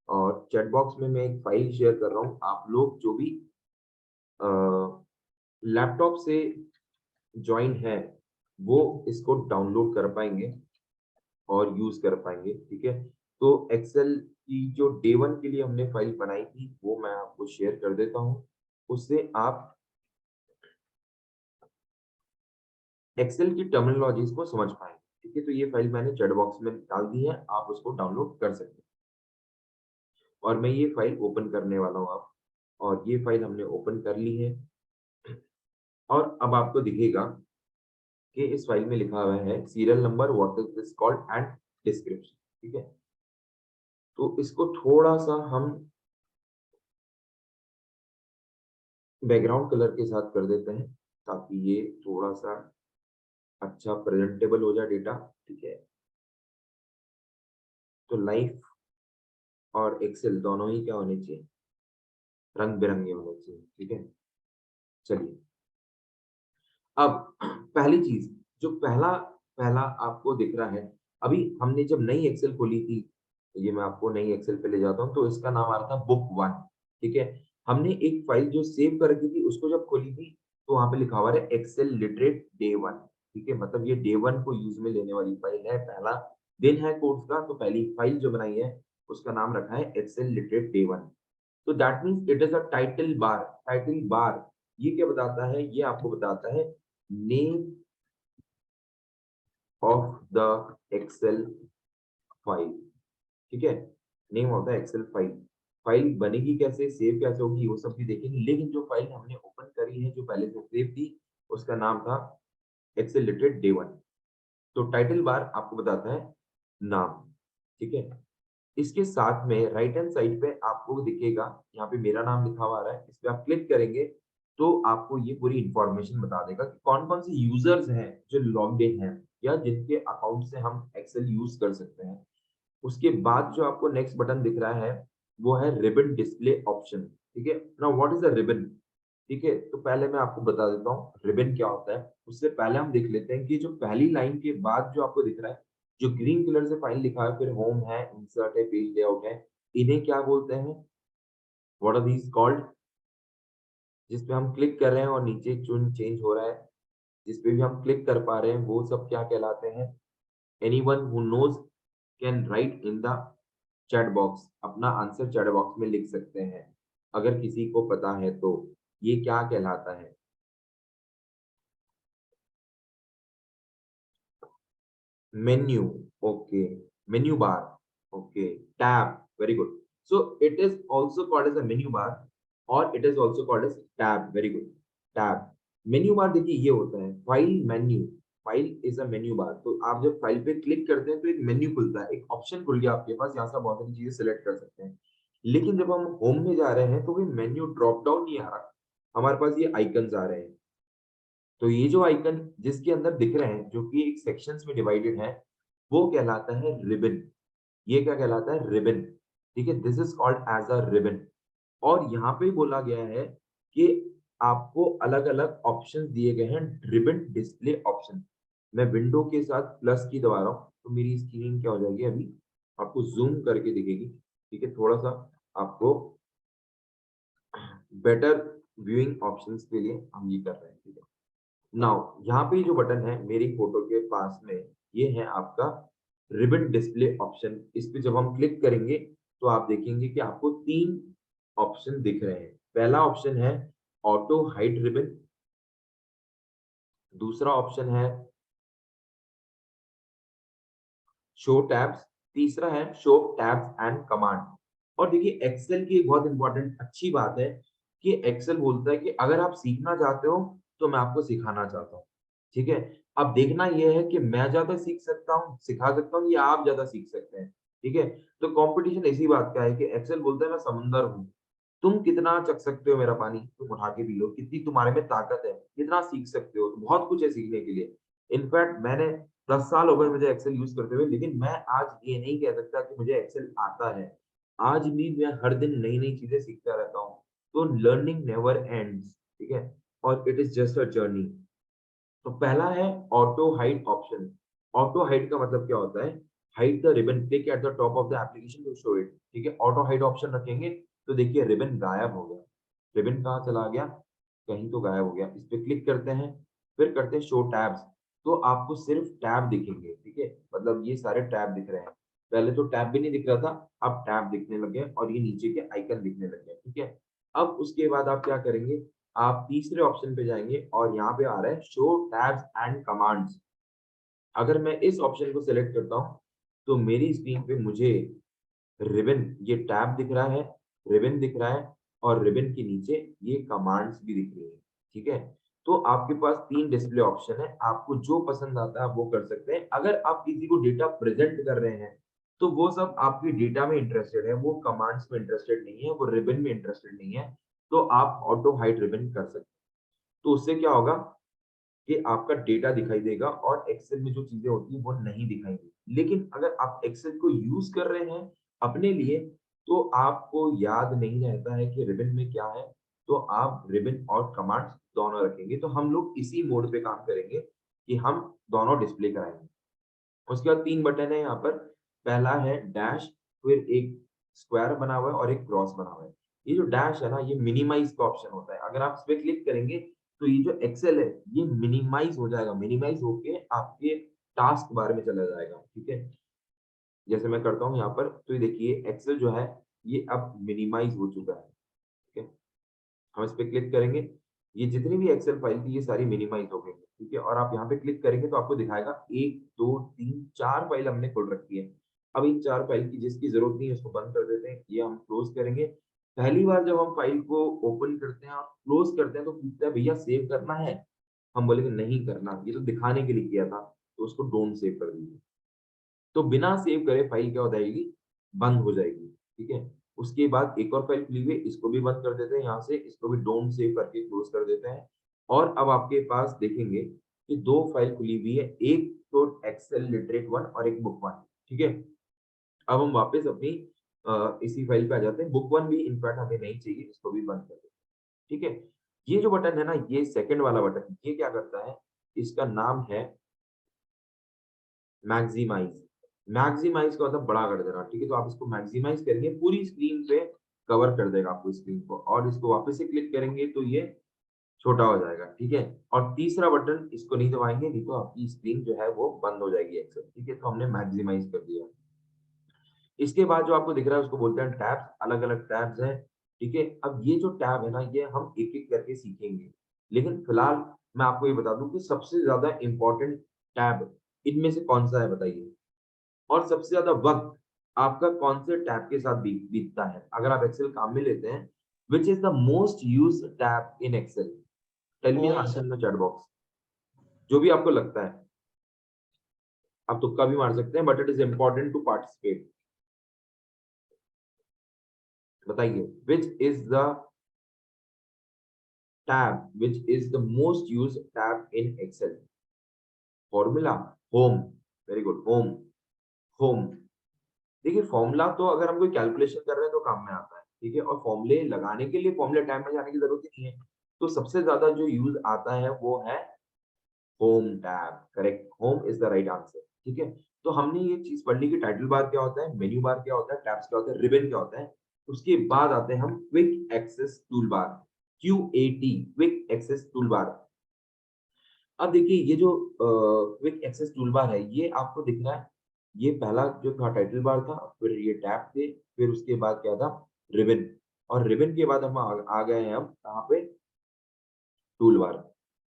और चैट बॉक्स में मैं एक फाइल शेयर कर रहा हूँ। आप लोग जो भी लैपटॉप से ज्वाइन है, वो इसको डाउनलोड कर पाएंगे और यूज कर पाएंगे। ठीक है, तो एक्सेल की जो डे 1 के लिए हमने फाइल बनाई थी, वो मैं आपको शेयर कर देता हूँ। उससे आप एक्सेल की टर्मिनोलॉजीज को समझ पाएंगे। ठीक है, तो ये फाइल मैंने चैट बॉक्स में डाल दी है, आप उसको डाउनलोड कर सकते हैं। और मैं ये फाइल ओपन करने वाला हूँ आप, और ये फाइल हमने ओपन कर ली है। और अब आपको दिखेगा कि इस फाइल में लिखा हुआ है serial number, what is this called, and description. ठीक है, तो इसको थोड़ा सा हम बैकग्राउंड कलर के साथ कर देते हैं, ताकि ये थोड़ा सा अच्छा प्रेजेंटेबल हो जाए डेटा। ठीक है, तो लाइफ और एक्सेल दोनों ही क्या होने चाहिए, रंग बिरंगे होने चाहिए। ठीक है, चलिए अब पहली चीज, जो पहला पहला आपको दिख रहा है, अभी हमने जब नई एक्सेल खोली थी, ये मैं आपको नई एक्सेल पे ले जाता हूँ, तो इसका नाम आ रहा था बुक 1। ठीक है, हमने एक फाइल जो सेव कर रखी थी, उसको जब खोली थी, तो वहां पे लिखा हुआ है एक्सेल लिटरेट डे 1। ठीक है, मतलब ये डे 1 को यूज में लेने वाली फाइल है, पहला दिन है कोर्स का, तो पहली फाइल जो बनाई है उसका नाम रखा है एक्सेल लिटरेट डे 1। तो that means it is a title bar. Title bar ये क्या बताता है? ये आपको बताता है name of the Excel file. ठीक है, name of the Excel file. File बनेगी कैसे, सेव कैसे होगी, वो सब भी देखेंगे। लेकिन जो फाइल हमने ओपन करी है, जो पहले से सेव थी, उसका नाम था एक्सेल लिटरेट डे 1। तो टाइटल बार आपको बताता है नाम। ठीक है, इसके साथ में राइट हैंड साइड पे आपको दिखेगा, यहाँ पे मेरा नाम लिखा हुआ आ रहा है, इस पे आप क्लिक करेंगे तो आपको ये पूरी इंफॉर्मेशन बता देगा कि कौन कौन से यूजर्स हैं जो लॉग्ड इन हैं या जिनके अकाउंट से हम एक्सेल यूज कर सकते हैं। उसके बाद जो आपको नेक्स्ट बटन दिख रहा है वो है रिबन डिस्प्ले ऑप्शन। ठीक है, now what is a ribbon? ठीक है, तो पहले मैं आपको बता देता हूँ रिबन क्या होता है। उससे पहले हम देख लेते हैं कि जो पहली लाइन के बाद जो आपको दिख रहा है, जो ग्रीन कलर से फाइल लिखा है, फिर होम है, इंसर्ट है, पेज लेआउट है, इन्हें क्या बोलते हैं? What are these called? जिस पे हम क्लिक कर रहे हैं और नीचे चुन चेंज हो रहा है, जिस पे भी हम क्लिक कर पा रहे हैं, वो सब क्या कहलाते हैं? Anyone who knows can write in the chat box. अपना आंसर चैट बॉक्स में लिख सकते हैं अगर किसी को पता है तो। ये क्या कहलाता है? Menu. Okay, menu bar. Okay, tab. Very good. So it is also called as a menu bar और it is also called as tab. Very good, tab. Menu bar देखिए ये होता है file menu. File is a menu bar. तो आप जब फाइल पे क्लिक करते हैं तो एक मेन्यू खुलता है, एक ऑप्शन खुल गया आपके पास, यहाँ से बहुत सारी चीजें सिलेक्ट कर सकते हैं। लेकिन जब हम होम में जा रहे हैं तो वो मेन्यू ड्रॉप डाउन नहीं आ रहा, हमारे पास ये आइकन्स आ रहे हैं। तो ये जो आइकन जिसके अंदर दिख रहे हैं, जो कि एक सेक्शंस में डिवाइडेड है, वो कहलाता है रिबन। ये क्या कहलाता है? रिबन। ठीक है, this is called as a ribbon. और यहाँ पे बोला गया है कि आपको अलग-अलग ऑप्शंस दिए गए हैं, रिबन डिस्प्ले ऑप्शन। मैं विंडो के साथ प्लस की दबा रहा हूँ तो मेरी स्क्रीन क्या हो जाएगी, अभी आपको जूम करके दिखेगी। ठीक है, थोड़ा सा आपको बेटर व्यूइंग ऑप्शंस के लिए हम ये कर रहे हैं। ठीक है, नाउ यहाँ पे जो बटन है मेरी फोटो के पास में, ये है आपका रिबन डिस्प्ले ऑप्शन। इस पे जब हम क्लिक करेंगे तो आप देखेंगे कि आपको 3 ऑप्शन दिख रहे हैं। पहला ऑप्शन है ऑटो हाइड रिबन, दूसरा ऑप्शन है शो टैब्स, तीसरा है शो टैब्स एंड कमांड। और देखिए एक्सेल की एक बहुत इंपॉर्टेंट अच्छी बात है कि एक्सेल बोलता है कि अगर आप सीखना चाहते हो तो मैं आपको सिखाना चाहता हूँ। ठीक है, अब देखना यह है कि मैं ज्यादा सीख सकता हूँ, सिखा सकता हूँ, या आप ज्यादा सीख सकते हैं। ठीक है, तो कंपटीशन इसी बात का है कि एक्सेल बोलता है मैं समंदर हूँ, तुम कितना चख सकते हो मेरा पानी, तुम उठा के पी लो, कितनी तुम्हारे में ताकत है, कितना सीख सकते हो, तो बहुत कुछ है सीखने के लिए। इनफैक्ट मैंने 10 साल हो गए मुझे एक्सेल यूज करते हुए, लेकिन मैं आज ये नहीं कह सकता कि मुझे एक्सेल आता है। आज भी मैं हर दिन नई-नई चीजें सीखता रहता हूँ। तो लर्निंग नेवर एंड्स। ठीक है, और it is just a journey. तो पहला है auto hide option. Auto hide का मतलब क्या होता है? Hide the ribbon, click at the top of the application to show it. ठीक है, ऑटो हाइड ऑप्शन रखेंगे तो देखिए रिबन गायब हो गया। रिबन कहाँ चला गया? कहीं तो गायब हो गया। इस पे क्लिक करते हैं, फिर करते हैं शो टैब्स, तो आपको सिर्फ टैब दिखेंगे। ठीक है, मतलब ये सारे टैब दिख रहे हैं। पहले तो टैब भी नहीं दिख रहा था, अब टैब दिखने लग गए और ये नीचे के आइकन दिखने लग गए। ठीक है, अब उसके बाद आप क्या करेंगे? आप तीसरे ऑप्शन पे जाएंगे और यहाँ पे आ रहा है शो टैब्स एंड कमांड्स। अगर मैं इस ऑप्शन को सिलेक्ट करता हूँ तो मेरी स्क्रीन पे मुझे रिबन, ये टैब दिख रहा है, रिबन दिख रहा है और रिबन के नीचे ये कमांड्स भी दिख रही है। ठीक है, तो आपके पास 3 डिस्प्ले ऑप्शन है, आपको जो पसंद आता है आप वो कर सकते हैं। अगर आप किसी को डेटा प्रेजेंट कर रहे हैं तो वो सब आपके डेटा में इंटरेस्टेड है, वो कमांड्स में इंटरेस्टेड नहीं है, वो रिबन में इंटरेस्टेड नहीं है, तो आप ऑटो हाइड रिबन कर सकते हैं। तो उससे क्या होगा कि आपका डेटा दिखाई देगा और एक्सेल में जो चीजें होती हैं वो नहीं दिखाई देगी। लेकिन अगर आप एक्सेल को यूज कर रहे हैं अपने लिए तो आपको याद नहीं रहता है कि रिबन में क्या है, तो आप रिबन और कमांड्स दोनों रखेंगे। तो हम लोग इसी मोड पे काम करेंगे कि हम दोनों डिस्प्ले कराएंगे। उसके बाद 3 बटन है यहाँ पर। पहला है डैश, फिर एक स्क्वायर बना हुआ है और एक क्रॉस बना हुआ है। ये जो डैश है ना, ये मिनिमाइज का ऑप्शन होता है। अगर आप इस पे क्लिक करेंगे तो ये जो एक्सेल है ये मिनिमाइज हो जाएगा, मिनिमाइज होके आपके टास्क बार में चला जाएगा। ठीक है, जैसे मैं करता हूँ यहाँ पर, तो ये देखिए एक्सेल जो है ये अब मिनिमाइज हो चुका है। ठीक है, हम इस पे क्लिक करेंगे, ये जितनी भी एक्सेल फाइल थी ये सारी मिनिमाइज हो गई है। ठीक है, और आप यहाँ पे क्लिक करेंगे तो आपको दिखाएगा 1 2 3 4 फाइल हमने खोल रखी है। अब इन 4 फाइल की जिसकी जरूरत नहीं है उसको बंद कर देते हैं, ये हम क्लोज करेंगे। पहली बार जब हम फाइल को ओपन करते हैं और क्लोज करते हैं तो पूछता है भैया सेव करना है, हम बोलेंगे नहीं करना, ये तो दिखाने के लिए किया था, तो उसको डोंट सेव कर दीजिए। तो बिना सेव करे फाइल क्या हो जाएगी, बंद हो जाएगी। ठीक है, उसके बाद एक और फाइल खुली हुई है, इसको भी बंद कर देते हैं यहाँ से, इसको भी डोंट सेव करके क्लोज कर देते हैं। और अब आपके पास देखेंगे कि 2 फाइल खुली हुई है, एक तो एक्सेल लिटरेट 1 और एक बुक 1। ठीक है, अब हम वापस अपनी इसी फाइल पे आ जाते हैं। बुक 1 भी इनफैक्ट हमें नहीं चाहिए, इसको भी बंद कर देते हैं। ठीक है, ये जो बटन है ना, ये सेकंड वाला बटन, ये क्या करता है, इसका नाम है मैक्सिमाइज। मैक्सिमाइज का मतलब बड़ा कर देना। ठीक है, तो आप इसको मैक्सिमाइज करेंगे, पूरी स्क्रीन पे कवर कर देगा आपको स्क्रीन को, और इसको वापस से क्लिक करेंगे तो ये छोटा हो जाएगा। ठीक है, और तीसरा बटन इसको नहीं दबाएंगे, नहीं तो आपकी स्क्रीन जो है वो बंद हो जाएगी एक्सेल। ठीक है, तो हमने मैक्सिमाइज कर दिया। इसके बाद जो आपको दिख रहा है उसको बोलते हैं टैब्स, अलग अलग टैब्स हैं। ठीक है, अब ये जो टैब है ना, ये हम एक एक करके सीखेंगे, लेकिन फिलहाल मैं आपको ये बता दूं कि सबसे ज्यादा इंपॉर्टेंट टैब इनमें से कौन सा है बताइए, और सबसे ज्यादा वक्त आपका कौन से टैब के साथ बीतता है अगर आप एक्सेल काम में लेते हैं। Which is the most use tab in Excel, tell me the home answer sir. In the chat box, जो भी आपको लगता है। आप तुक्का भी मार सकते हैं, but it is important to participate. बताइए, which is the tab which is the most use tab in Excel. Formula, home, very good, home, home. देखिए फॉर्मूला तो अगर हम कोई कैलकुलेशन कर रहे हैं तो काम में आता है। ठीक है, और फॉर्मूले लगाने के लिए फॉर्मूले टैब में जाने की जरूरत ही नहीं है। तो सबसे ज्यादा जो यूज आता है वो है home tab. Correct, home is the right answer. ठीक है, तो हमने ये चीज पढ़ ली कि टाइटल बार क्या होता है, मेन्यू बार क्या होता है, टैब्स क्या होता है, रिबन क्या होता है। उसके बाद आते हैं हम quick access tool bar, QAT, quick access tool bar. अब देखिए ये जो क्विक एक्सेस टूल बार है, ये आपको दिख रहा है, ये पहला जो था टाइटल बार था, फिर ये टैब थे, फिर उसके बाद क्या था, रिबन, और रिबन के बाद हम आ गए हैं अब कहाँ पे, टूल बार।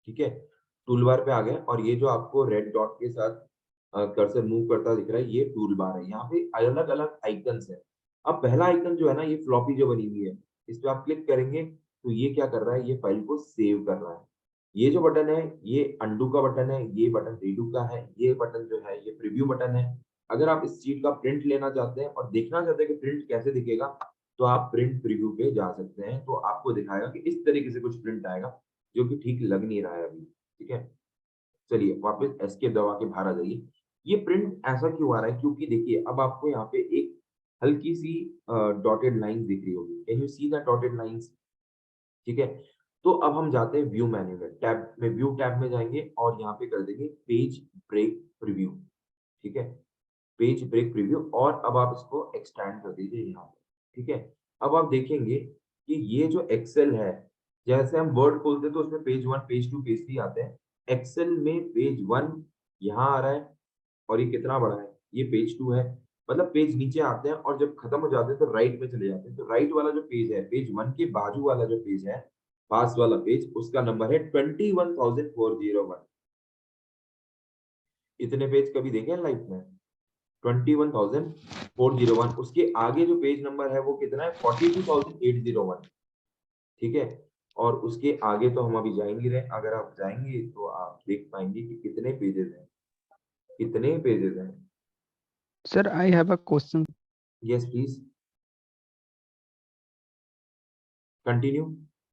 ठीक है, टूल बार पे आ गए, और ये जो आपको रेड डॉट के साथ कर्सर मूव करता दिख रहा है, ये टूल बार है। यहाँ पे अलग अलग आइकन्स है। अब पहला आइकन जो है ना, ये फ्लॉपी जो बनी हुई है, इस पे आप क्लिक करेंगे तो ये क्या कर रहा है, ये फाइल को सेव कर रहा है। ये जो बटन है ये अंडू का बटन है, ये बटन रीडू का है, ये बटन जो है ये प्रीव्यू बटन है। अगर आप इस शीट का प्रिंट लेना चाहते हैं और देखना चाहते हैं कि प्रिंट कैसे दिखेगा, तो आप प्रिंट प्रीव्यू पे जा सकते हैं, तो आपको दिखाएगा कि इस तरीके से कुछ प्रिंट आएगा, जो कि ठीक लग नहीं रहा है अभी। ठीक है, चलिए वापस एस्केप दबा के बाहर आ जाइए। ये प्रिंट ऐसा क्यों आ रहा है, क्योंकि देखिए अब आपको यहाँ पे एक हल्की सी डॉटेड लाइन दिख रही होगी, can you see the dotted lines. ठीक है, तो अब हम जाते हैं व्यू मेन्यू में, टैब में, व्यू टैब में जाएंगे और यहाँ पे कर देंगे पेज ब्रेक प्रीव्यू। ठीक है, पेज ब्रेक प्रीव्यू, और अब आप इसको एक्सटेंड कर दीजिए यहाँ पे। ठीक है, अब आप देखेंगे कि ये जो एक्सेल है, जैसे हम वर्ड खोलते हैं तो उसमें पेज 1 पेज 2 पेज 3 आते हैं, एक्सेल में पेज 1 यहाँ आ रहा है, और ये कितना बड़ा है, ये पेज 2 है। मतलब पेज नीचे आते हैं और जब खत्म हो जाते हैं तो राइट में चले जाते हैं, तो राइट वाला जो पेज है, पेज 1 के बाजू वाला जो पेज है, पास वाला पेज, उसका नंबर है 21,401। इतने पेज कभी देखे हैं लाइफ में, 21,401। उसके आगे जो पेज नंबर है वो कितना है, 42,801। ठीक है, और उसके आगे तो हम अभी जा ही नहीं रहे, अगर आप जाएंगे तो आप देख पाएंगे कि कितने पेजेस हैं, कितने पेजेस हैं। Sir, I have a question. Yes please continue,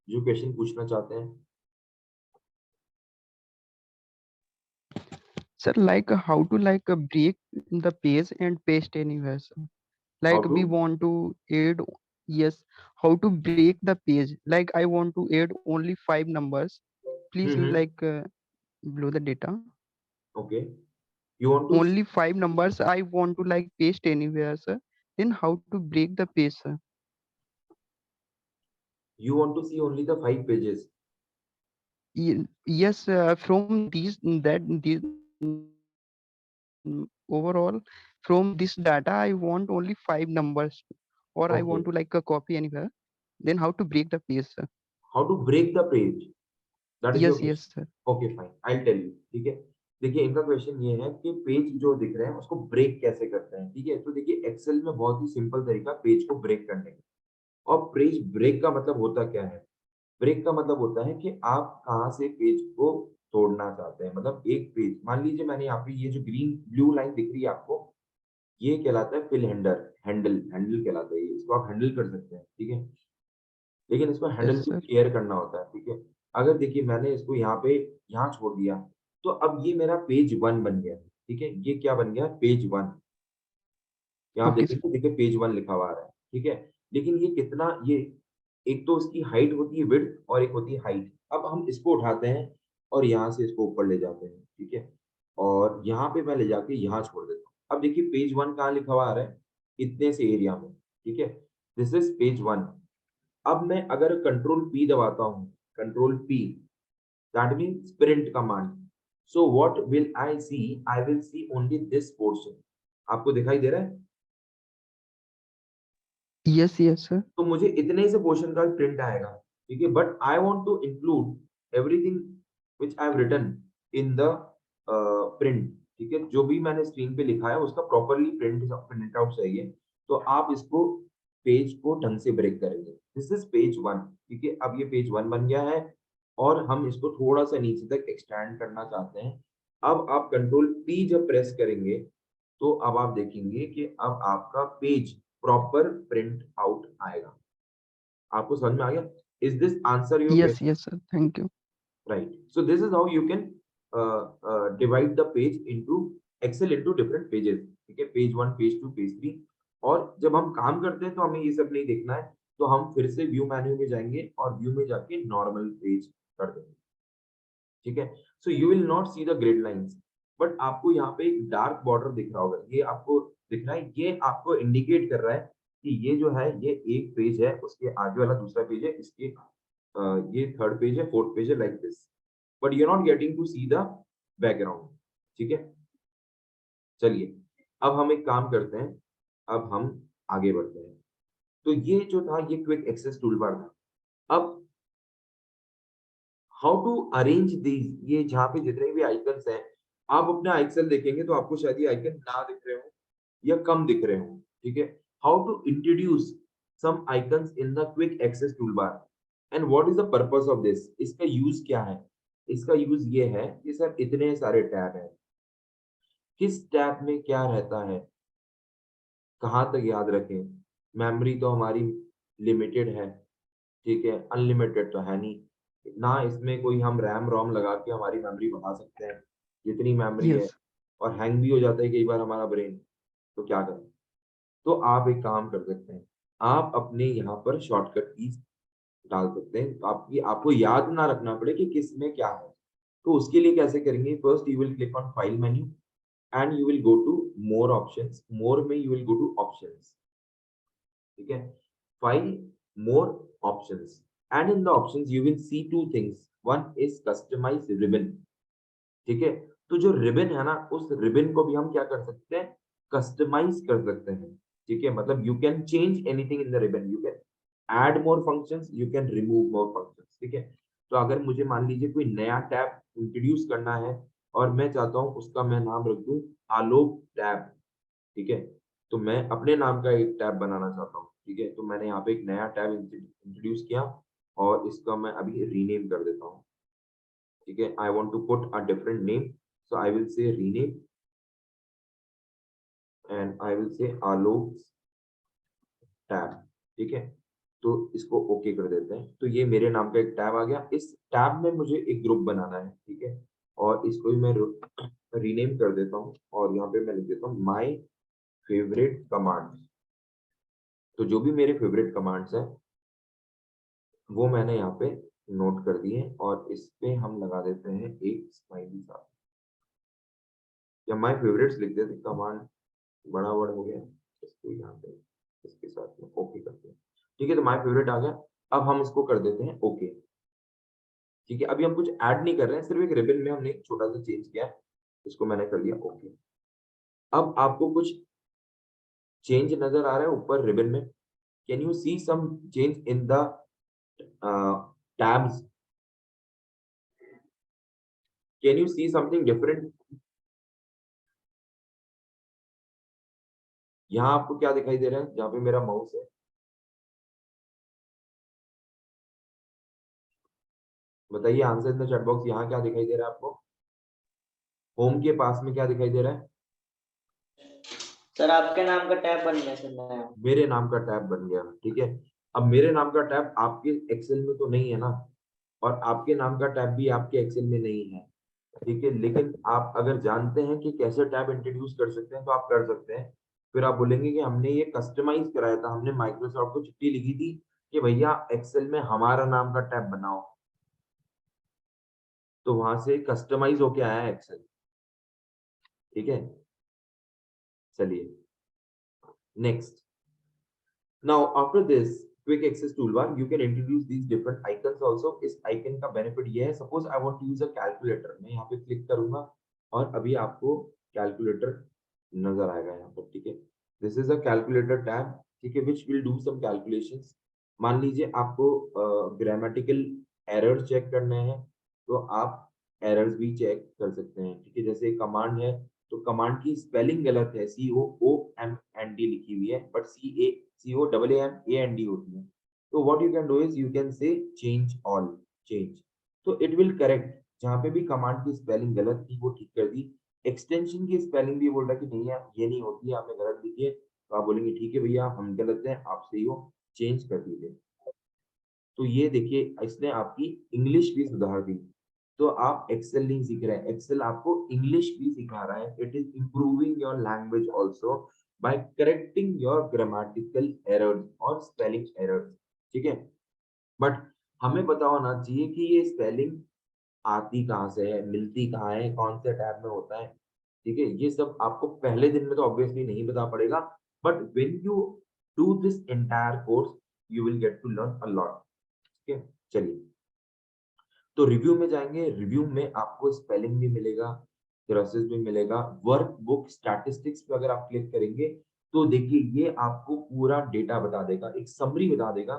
जो क्वेश्चन पूछना चाहते हैं। Sir, like how to break the page and paste anywhere, sir. How Like to, we want to add, yes, how to break the page. Like I want to add only 5 numbers. Please below the data. Okay, you want to, Only 5 numbers I want to paste anywhere, sir. Then how to break the page, sir? You want to see only the 5 pages. Yes, from these that these overall from this data I want only 5 numbers, or I Okay. want to like a copy anywhere, then how to break the page, sir? How to break the page? That is your Yes, question. yes, sir. Okay fine, I tell you. ठीक है, देखिए इनका क्वेश्चन ये है कि पेज जो दिख रहे हैं उसको ब्रेक कैसे करते हैं। ठीक है, तो देखिए एक्सेल में बहुत ही सिंपल तरीका पेज को ब्रेक करने का। और पेज ब्रेक का मतलब होता क्या है? ब्रेक का मतलब होता है कि आप कहाँ से पेज को तोड़ना चाहते हैं। मतलब एक पेज, मान लीजिए मैंने यहाँ पे ये जो ग्रीन ब्लू लाइन दिख रही है आपको, ये कहलाता है फिल हैंडल हैंडल कहलाता है ये, इसको आप हैंडल कर सकते हैं। ठीक है, लेकिन इसको हैंडल Yes, को sir. केयर करना होता है। ठीक है, अगर देखिए मैंने इसको यहाँ पे यहाँ छोड़ दिया, तो अब ये मेरा पेज 1 बन गया। ठीक है, ये क्या बन गया? पेज 1। यहाँ आप Okay, sir. देखेंगे, देखिए पेज 1 लिखा हुआ आ रहा है। ठीक है, लेकिन ये कितना, ये एक तो उसकी हाइट होती है विड्थ और एक होती है हाइट। अब हम इसको उठाते हैं और यहाँ से इसको ऊपर ले जाते हैं। ठीक है, और यहाँ पे मैं ले जाके यहाँ छोड़ देता हूँ। अब देखिए पेज 1 कहाँ लिखा हुआ आ रहा है? इतने से एरिया में। ठीक है, दिस इज पेज 1। अब मैं अगर कंट्रोल पी दबाता हूँ, control P, that means print command. So what will I see? I will see only this portion. आपको दिखाई दे रहा है? Yes, yes, sir. तो मुझे इतने से पोर्शन का प्रिंट आएगा। ठीक है, but I want to include everything which I have written in the print. ठीक है, जो भी मैंने स्क्रीन पे लिखा है उसका प्रॉपर्ली प्रिंट आउट चाहिए। तो आप इसको पेज को ढंग से ब्रेक करेंगे। This is page 1। ठीक है, अब ये पेज 1 बन गया है और हम इसको थोड़ा सा नीचे तक एक्सटेंड करना चाहते हैं। अब आप कंट्रोल पी जब प्रेस करेंगे, तो अब आप देखेंगे कि अब आपका पेज प्रॉपर प्रिंट आउट आएगा। आपको समझ में आ गया? Is this answer your Yes, question? yes, sir. Thank you. Right. So this is how you can divide the page into Excel into different pages. ठीक है, पेज 1, पेज 2, पेज 3। और जब हम काम करते हैं तो हमें ये सब नहीं देखना है, तो हम फिर से व्यू मेन्यू में जाएंगे और व्यू में जाके नॉर्मल पेज कर देंगे। ठीक है, so you will not see the grid lines, but आपको यहाँ पे एक डार्क बॉर्डर दिख रहा होगा। ये आपको दिख रहा है, ये आपको इंडिकेट कर रहा है कि ये जो है ये एक पेज है, उसके आगे वाला दूसरा पेज है, इसके ये थर्ड पेज है, फोर्थ पेज है, like this. But you are not getting to see the background. ठीक है, चलिए अब हम एक काम करते हैं, अब हम आगे बढ़ते हैं। तो ये जो था ये क्विक एक्सेस टूलबार था। अब हाउ टू अरेंज दीज, ये जहाँ पे जितने भी आइकन्स हैं, आप अपना एक्सेल देखेंगे तो आपको शायद ये आइकन ना दिख रहे हो या कम दिख रहे हो। ठीक है, how to introduce some icons in the quick access toolbar and what is the purpose of this? इसका यूज क्या है? इसका यूज ये है कि सर इतने सारे टैब हैं, किस टैब में क्या रहता है, कहाँ तक याद रखें? मेमोरी तो हमारी लिमिटेड है। ठीक है, अनलिमिटेड तो है नहीं ना, इसमें कोई हम रैम रोम लगा के हमारी मेमोरी बढ़ा सकते हैं जितनी मेमोरी है। Yes. और हैंग भी हो जाता है कई बार हमारा ब्रेन, तो क्या करें? तो आप एक काम कर सकते हैं, आप अपने यहाँ पर शॉर्टकट कीज डाल सकते हैं, तो आपकी आपको याद ना रखना पड़े कि किस में क्या है। तो उसके लिए कैसे करेंगे? First you will click on file menu and you will go to more options. More में you will go to options. ठीक है, file, more, options, and in the options you will see two things. One is customize ribbon. ठीक है, तो जो रिबन है ना, उस रिबन को भी हम क्या कर सकते हैं? कस्टमाइज कर सकते हैं। ठीक है, मतलब you can change anything in the ribbon, you can add more functions, you can remove more functions. ठीक है, तो अगर मुझे मान लीजिए कोई नया टैब इंट्रोड्यूस करना है और मैं चाहता हूं उसका मैं नाम रख दूं आलोक टैब। ठीक है, तो मैं अपने नाम का एक टैब बनाना चाहता हूँ। ठीक है, तो मैंने यहाँ पे एक नया टैब इंट्रोड्यूस किया और इसका मैं अभी रीनेम कर देता हूँ। ठीक है, I want to put a different name, so I will say rename and I will say Alok tab. ठीक है, तो इसको ओके कर देते हैं। तो ये मेरे नाम का एक टैब आ गया। इस टैब में मुझे एक ग्रुप बनाना है। ठीक है, और इसको भी मैं रीनेम कर देता हूँ और यहाँ पे मैं लिख देता हूँ माई फेवरेट कमांड्स। तो जो भी मेरे फेवरेट कमांड्स हैं वो मैंने यहाँ पे नोट कर दिए और इस पे हम लगा देते हैं एक स्माइली सा, या माय फेवरेट्स लिख देते। कमांड बड़ा वर्ड हो गया, इसको यहाँ पे इसके साथ में ओके करते हैं। ठीक है, तो माय फेवरेट आ गया। अब हम इसको कर देते हैं ओके। ठीक है, अभी हम कुछ ऐड नहीं कर रहे हैं, सिर्फ एक रिबन में हमने एक छोटा सा चेंज किया है, इसको मैंने कर लिया ओके। अब आपको कुछ चेंज नजर आ रहा है ऊपर रिबन में? Can you see some change in the tabs? Can you see something different? यहाँ आपको क्या दिखाई दे रहा है जहाँ पे मेरा माउस है? बताइए answer in the chat box. यहाँ क्या दिखाई दे रहा है आपको? होम के पास में क्या दिखाई दे रहा है? सर आपके नाम का टैब बन गया सर नया। मेरे नाम का टैब बन गया, ठीक है। अब मेरे नाम का टैब आपके एक्सेल में तो नहीं है ना, और आपके नाम का टैब भी आपके एक्सेल में नहीं है, ठीक है। लेकिन आप अगर जानते हैं कि कैसे टैब इंट्रोड्यूस कर सकते हैं तो आप कर सकते हैं। फिर आप बोलेंगे कि हमने ये कस्टमाइज कराया था, हमने माइक्रोसॉफ्ट को चिट्ठी लिखी थी कि भैया एक्सेल में हमारा नाम का टैब बनाओ, तो वहां से कस्टमाइज होके आया एक्सेल, ठीक है। चलिए next. Now after this quick access toolbar, you can introduce these different icons also. इस icon का benefit ये है, suppose I want to use a calculator, मैं यहाँ पे क्लिक करूंगा और अभी आपको calculator नजर आएगा यहाँ पर, ठीक है। This is a calculator tab, ठीक है, which will do some calculations. मान लीजिए आपको grammatical errors चेक करने हैं तो आप errors भी चेक कर सकते हैं, ठीक है। जैसे कमांड है तो कमांड की स्पेलिंग गलत है, COOMAND लिखी हुई है, बट COAAMAND होती है। तो what you can do is you can say change all, change, तो इट विल करेक्ट। जहां पे भी कमांड की स्पेलिंग गलत थी वो ठीक कर दी। एक्सटेंशन की स्पेलिंग भी बोल रहा कि नहीं है ये नहीं होती है, आपने गलत लिखी है, तो आप बोलेंगे ठीक है भैया हम गलत हैं, आप सही हो, चेंज कर दीजिए। तो ये देखिए इसने आपकी इंग्लिश भी सुधार दी। तो आप एक्सेल नहीं सीख रहे हैं, एक्सेल आपको इंग्लिश भी सिखा रहा है। It is improving your language also by correcting your grammatical errors और स्पेलिंग एरर्स, ठीक है। बट हमें पता होना चाहिए कि ये स्पेलिंग आती कहाँ से है, मिलती कहाँ है, कौन से टैब में होता है, ठीक है। ये सब आपको पहले दिन में तो ऑब्वियसली नहीं पता पड़ेगा, but when you do this entire course you will get to learn a lot, ठीक है। चलिए तो रिव्यू में जाएंगे। रिव्यू में आपको स्पेलिंग भी मिलेगा, थ्रेसेस भी मिलेगा, वर्कबुक स्टैटिस्टिक्स पे अगर आप क्लिक करेंगे तो देखिए ये आपको पूरा डेटा बता देगा, एक समरी बता देगा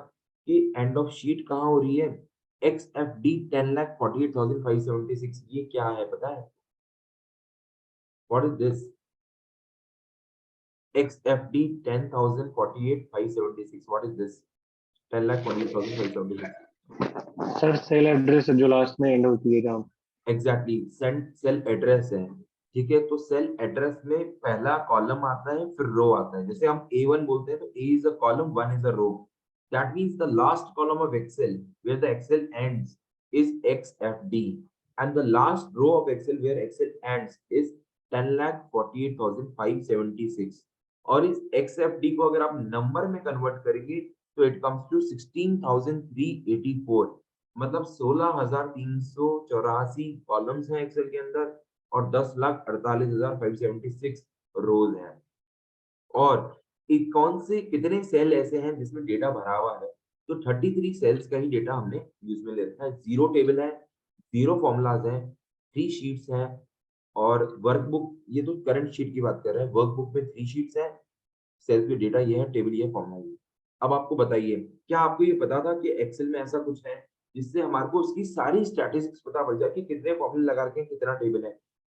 कि एंड ऑफ शीट कहाँ हो रही है। XFD 10,48,576 ये क्या है पता है? What is this? XFD 10,048,576 what is this? 10,48,576 sir cell address जो लास्ट में एंड होती है जहाँ एग्जैक्टली सेल एड्रेस है, ठीक है। तो सेल एड्रेस में पहला कॉलम आता है फिर रो आता है। जैसे हम A1 बोलते हैं तो A is a column, 1 is a row. That means the last column of Excel where the Excel ends is XFD and the last row of Excel where Excel ends is 10,48,576। और इस XFD को अगर आप नंबर में कन्वर्ट करेंगे तो इट कम्स टू 16,384, मतलब 16,384 कॉलम्स हैं एक्सेल के अंदर और 10,48,576 रोज हैं। और कौन से कितने सेल ऐसे हैं जिसमें डेटा भरा हुआ है? तो 33 सेल्स का ही डेटा हमने यूज में ले रखा है। 0 टेबल है, 0 फॉर्मूलाज हैं, 3 शीट्स हैं और वर्कबुक, ये तो करंट शीट की बात कर रहे हैं, वर्कबुक में 3 शीट्स हैं, सेल्स में डेटा ये है, टेबल ये, फॉर्मूला ये। अब आपको बताइए क्या आपको ये पता था कि एक्सेल में ऐसा कुछ है जिससे हमारे को उसकी सारी स्टैटिस्टिक्स पता पड़ जाए कि कितने फॉर्मूले लगा के कितना टेबल है?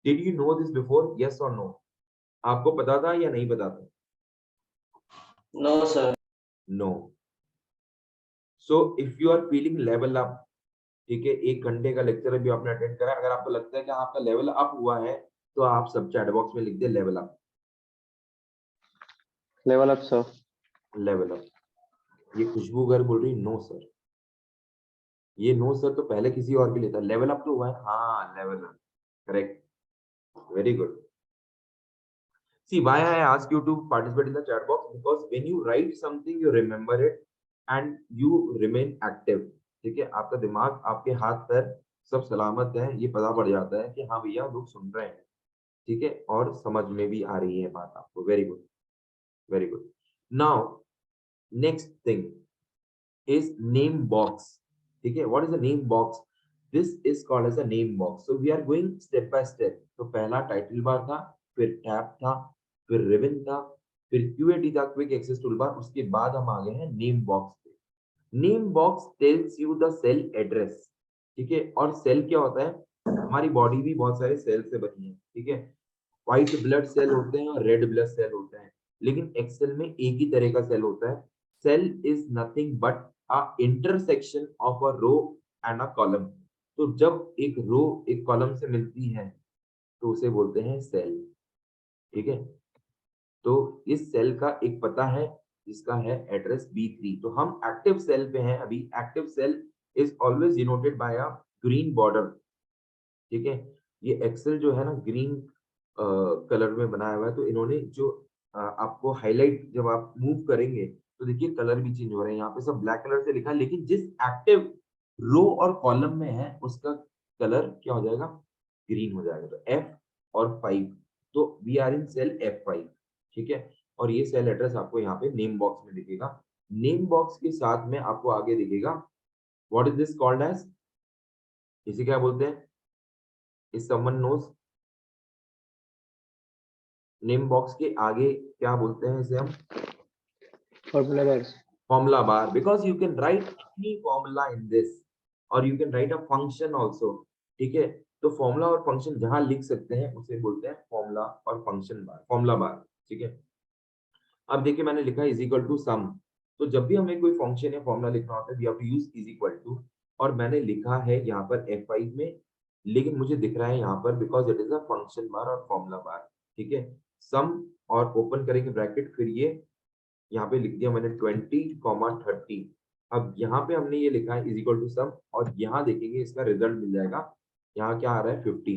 Did you know this before, yes और नो? आपको पता था या नहीं पता था? No sir. No. So if you are feeling level up, ठीक है, 1 घंटे का लेक्चर अभी आपने अटेंड करा, अगर आपको लगता है कि आपका लेवल अप हुआ है तो आप सब चैट बॉक्स में लिख दे level up, level up sir. Level up. ये खुशबू घर बोल रही नो सर, ये नो सर तो पहले किसी और के लिए था, लेवल अप तो हुआ है, हाँ level up, correct, very good. See why I ask you to participate in the chat box, because when you write something you remember it and you remain active, ठीक है। आपका दिमाग, आपके हाथ पैर सब सलामत है, ये पता पड़ जाता है कि हाँ भैया लोग सुन रहे हैं, ठीक है, और समझ में भी आ रही है बात आपको। Very good, very good. Now next thing is name box, ठीक है। what is a name box? this is called as a name box, so we are going step by step। तो पहला टाइटल बार था, फिर टैब था, फिर रिबन था, फिर क्यूएटी था, क्विक एक्सेस टूलबार। उसके बाद हम आ गए हैं नेम बॉक्स पे। Name box tells you the cell address, ठीक है। और सेल क्या होता है, हमारी बॉडी भी बहुत सारे सेल से बनी है, ठीक है। व्हाइट ब्लड सेल होते हैं और रेड ब्लड सेल होते हैं, लेकिन एक्सेल में एक ही तरह का सेल होता है। Cell is nothing but a intersection of a row and a column. तो जब एक रो एक कॉलम से मिलती है तो उसे बोलते हैं सेल, ठीक है। तो इस सेल का एक पता है जिसका है एड्रेस B3। तो हम एक्टिव सेल पे हैं अभी। Active cell is always denoted by a green border, ठीक है। ये एक्सेल जो है ना ग्रीन कलर में बनाया हुआ है। तो इन्होंने जो आपको हाईलाइट जब आप मूव करेंगे तो देखिए कलर भी चेंज हो रहे हैं। यहाँ पे सब ब्लैक कलर से लिखा है, लेकिन जिस एक्टिव रो और कॉलम में है उसका कलर क्या हो जाएगा, ग्रीन हो जाएगा। तो F और 5, तो we are in cell F5, ठीक है। और ये सेल एड्रेस आपको यहाँ पे नेम बॉक्स में दिखेगा। नेम बॉक्स के साथ में आपको आगे दिखेगा what is this called as, इसे क्या बोलते हैं, if someone knows. Name box के आगे क्या बोलते हैं इसे हम, formula bars. formula bar, because you can write any formula in this और you can write a function also, ठीक है। तो फॉर्मूला और फंक्शन जहां लिख सकते हैं उसे बोलते हैं फॉर्मूला और फंक्शन बार, फॉर्मूला बार, ठीक है। अब देखिए मैंने लिखा इज इक्वल टू सम। तो जब भी हमें कोई फंक्शन या फॉर्मूला लिखना होता है we have to use is equal to. और मैंने लिखा है यहाँ पर F5 में, लेकिन मुझे दिख रहा है यहाँ पर because it is a function bar और फॉर्मूला बार, ठीक है। सम और ओपन करेंगे ब्रैकेट, फिर ये यहाँ पे लिख दिया मैंने 20, 30। अब यहाँ पे हमने ये लिखा है इज इक्वल टू सम, और यहाँ देखेंगे इसका रिजल्ट मिल जाएगा। यहाँ क्या आ रहा है 50।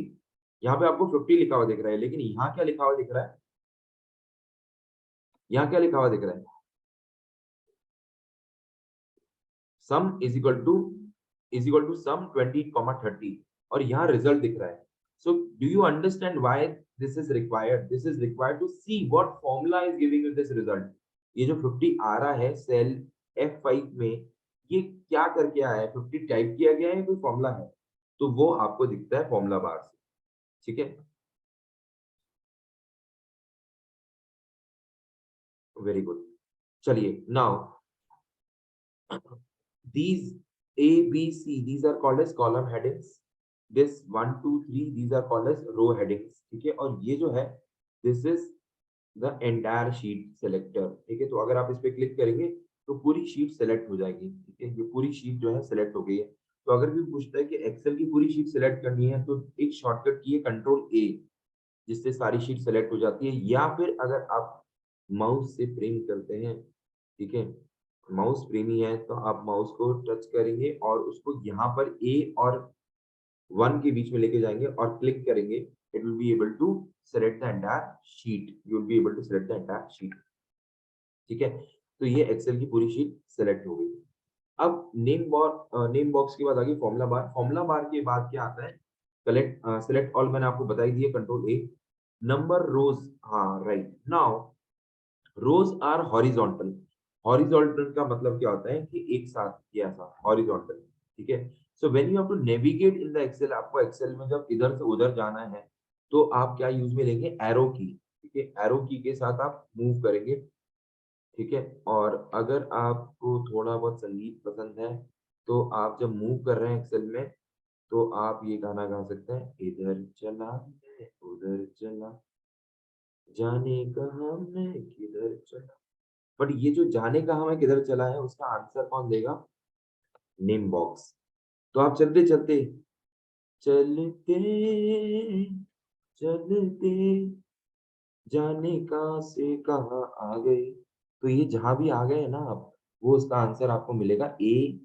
यहाँ पे आपको 50 लिखा हुआ दिख रहा है, लेकिन यहाँ क्या लिखा हुआ दिख रहा है, यहाँ क्या लिखा हुआ दिख रहा है, sum is equal to sum 20, 30, और यहाँ रिजल्ट दिख रहा है। So do you understand why this is required, this is required to see what formula is giving you this result. ये जो 50 आ रहा है सेल F5 में, ये क्या करके आया है, 50 टाइप किया गया है, कोई फॉर्मूला है, तो वो आपको दिखता है फॉर्मूला बार से, ठीक है। Very good. चलिए now these A, B, C, these are called as column headings. This 1, 2, 3, these are called as row headings, ठीक है। और ये जो है this is the entire sheet selector, ठीक है। तो अगर आप इस पे क्लिक करेंगे तो पूरी शीट सेलेक्ट हो जाएगी, ठीक है। ये पूरी शीट जो है सेलेक्ट हो गई है। तो अगर भी पूछता है कि एक्सेल की पूरी शीट सेलेक्ट करनी है तो एक शॉर्टकट की है Ctrl+A, जिससे सारी शीट सेलेक्ट हो जाती है। या फिर अगर आप माउस से प्रेम करते हैं, ठीक है, माउस प्रेमी है तो आप माउस को टच करेंगे और उसको यहाँ पर A और 1 के बीच में लेके जाएंगे और क्लिक करेंगे, it will be able to select the entire sheet, you will be able to select the entire sheet, ठीक है। तो ये एक्सेल की पूरी शीट सेलेक्ट हो गई। अब नेम बॉक्स के बाद आगे फॉर्मूला बार। फॉर्मूला बार के बाद क्या आता है, कलेक्ट सेलेक्ट ऑल, मैंने आपको बताई दिए Ctrl+A। नंबर रोज, हाँ right. Now rows are horizontal. Horizontal का मतलब क्या होता है कि एक साथ ये ऐसा हॉरिजॉन्टल, ठीक है। So when you have to navigate in the Excel, आपको एक्सेल में जब इधर से उधर जाना है तो आप क्या यूज में लेंगे, एरो की, ठीक है। एरो की के साथ आप मूव करेंगे, ठीक है। और अगर आपको थोड़ा बहुत संगीत पसंद है तो आप जब मूव कर रहे हैं एक्सेल में तो आप ये गाना गा सकते हैं, इधर चला मैं उधर चला जाने कहाँ मैं किधर चला। बट ये जो जाने कहाँ मैं किधर चला है उसका आंसर कौन देगा, नेम बॉक्स। तो आप चलते चलते चलते चलते जाने कहाँ से कहाँ आ गए, तो ये जहां भी आ गए ना आप, वो उसका आंसर आपको मिलेगा ए,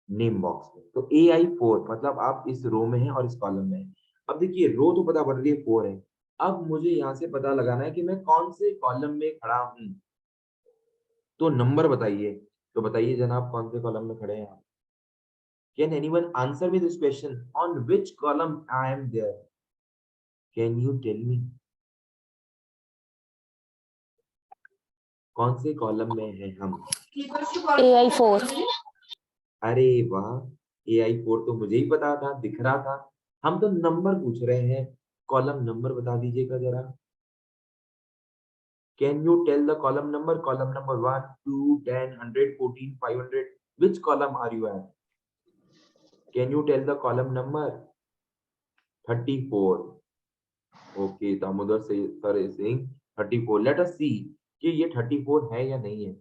नेम बॉक्स में। तो AI4 मतलब आप इस रो में है और इस कॉलम में है। अब देखिए रो तो पता पड़ रही है 4 है। अब मुझे यहाँ से पता लगाना है कि मैं कौन से कॉलम में खड़ा हूँ, तो नंबर बताइए। तो बताइए जनाब कौन से कॉलम में खड़े हैं आप। Can anyone answer me this question, on which column I am there, can you tell me, कौन से कॉलम में है हम। AI4. अरे वाह, AI4 तो मुझे ही पता था, दिख रहा था। हम तो नंबर पूछ रहे हैं, कॉलम नंबर बता दीजिएगा जरा। Can you tell the column number? Column number 1, 2, 10, 100, 14, 500. Which column are you at? Can you tell the column number? 34. Okay, Damodar sir is saying 34. Let us see कि ये 34 है या नहीं है.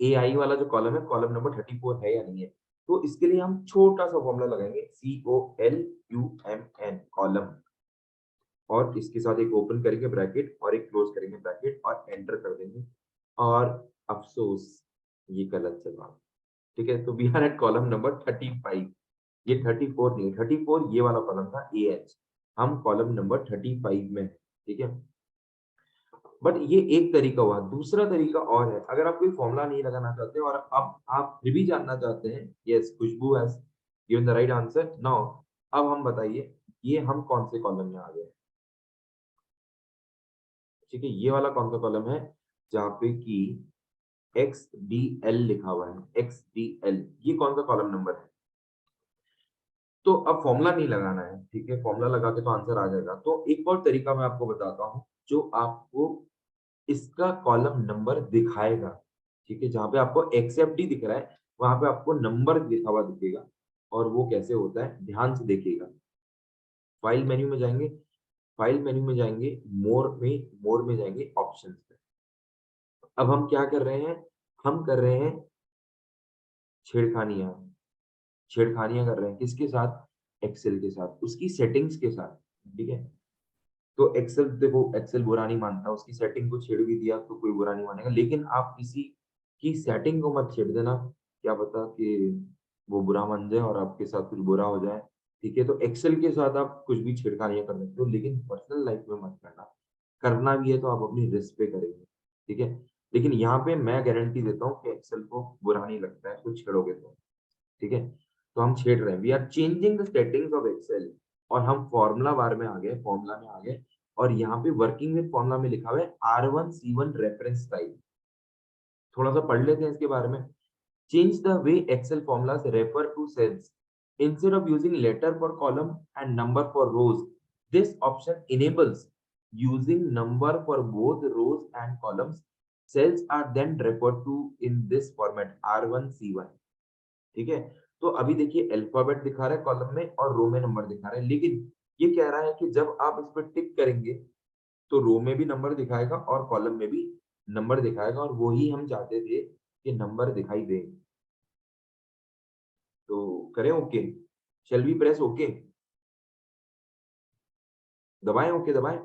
AI वाला जो कॉलम है, कॉलम नंबर 34 है या नहीं है. तो इसके लिए हम छोटा सा फॉर्मूला लगाएंगे, COLUMN, कॉलम, और इसके साथ एक ओपन करेंगे ब्रैकेट और एक क्लोज करेंगे ब्रैकेट और एंटर कर देंगे. और अफसोस ये गलत जवाब. ठीक है, तो we are at column number 35. ये 34 नहीं, 34 ये वाला कॉलम था AH. हम कॉलम नंबर 35 में है. ठीक है, बट ये एक तरीका हुआ. दूसरा तरीका और है, अगर आप कोई फॉर्मूला नहीं लगाना चाहते और अब आप फिर भी जानना चाहते हैं. Yes, Khushboo has given the right answer. Now अब हम बताइए ये हम कौन से कॉलम में आ गए. ठीक है, ये वाला कौन सा कॉलम है जहाँ पे कि XDL लिखा हुआ है. XDL ये कौन सा कॉलम नंबर है. तो अब फॉर्मूला नहीं लगाना है. ठीक है, फॉर्मूला लगा के तो आंसर आ जाएगा. तो एक और तरीका मैं आपको बताता हूँ जो आपको इसका कॉलम नंबर दिखाएगा. ठीक है, जहां पे आपको एक्सेप्ट ही दिख रहा है वहां पे आपको नंबर लिखा हुआ दिखेगा. और वो कैसे होता है ध्यान से देखिएगा. फाइल मेन्यू में जाएंगे, फाइल मेन्यू में जाएंगे, मोर में जाएंगे, ऑप्शंस पे. अब हम क्या कर रहे हैं, हम कर रहे हैं छेड़खानियां. छेड़खानियां कर रहे हैं किसके साथ, एक्सेल के साथ, उसकी सेटिंग्स के साथ. ठीक है, तो एक्सेल देखो, एक्सेल बुरा नहीं मानता, उसकी सेटिंग को छेड़ भी दिया तो कोई बुरा नहीं मानेगा. लेकिन आप किसी की सेटिंग को मत छेड़ देना, क्या पता कि वो बुरा मान जाए और आपके साथ कुछ बुरा हो जाए. ठीक है, तो एक्सेल के साथ आप कुछ भी छेड़खानियां कर सकते हो, लेकिन पर्सनल लाइफ में मत करना. करना भी है तो आप अपनी रिस्क पे करेंगे. ठीक है, लेकिन यहाँ पे मैं गारंटी देता हूँ कि एक्सेल को बुरा नहीं लगता है कुछ छेड़ोगे तो. ठीक है, तो हम छेड़ रहे हैं, we are changing the settings of Excel. और हम फॉर्मूला बार में आ गए, फॉर्मूला में आ गए, और यहाँ पे वर्किंग विद फॉर्मूला में लिखा हुआ है R1C1 रेफरेंस टाइप. थोड़ा सा पढ़ लेते हैं इसके बारे में. Change the way Excel formulas refer to cells instead of using letter for column and number for rows. This option enables using number for both rows and columns. Cells are then referred to in this format R1C1. ठीक है, तो अभी देखिए अल्फाबेट दिखा रहा है कॉलम में और रो में नंबर दिखा रहा है. लेकिन ये कह रहा है कि जब आप इस पर टिक करेंगे तो रो में भी नंबर दिखाएगा और कॉलम में भी नंबर दिखाएगा. और वही हम चाहते थे कि नंबर दिखाई दे. तो करें okay, shall we press okay, दबाएं ओके, दबाएं.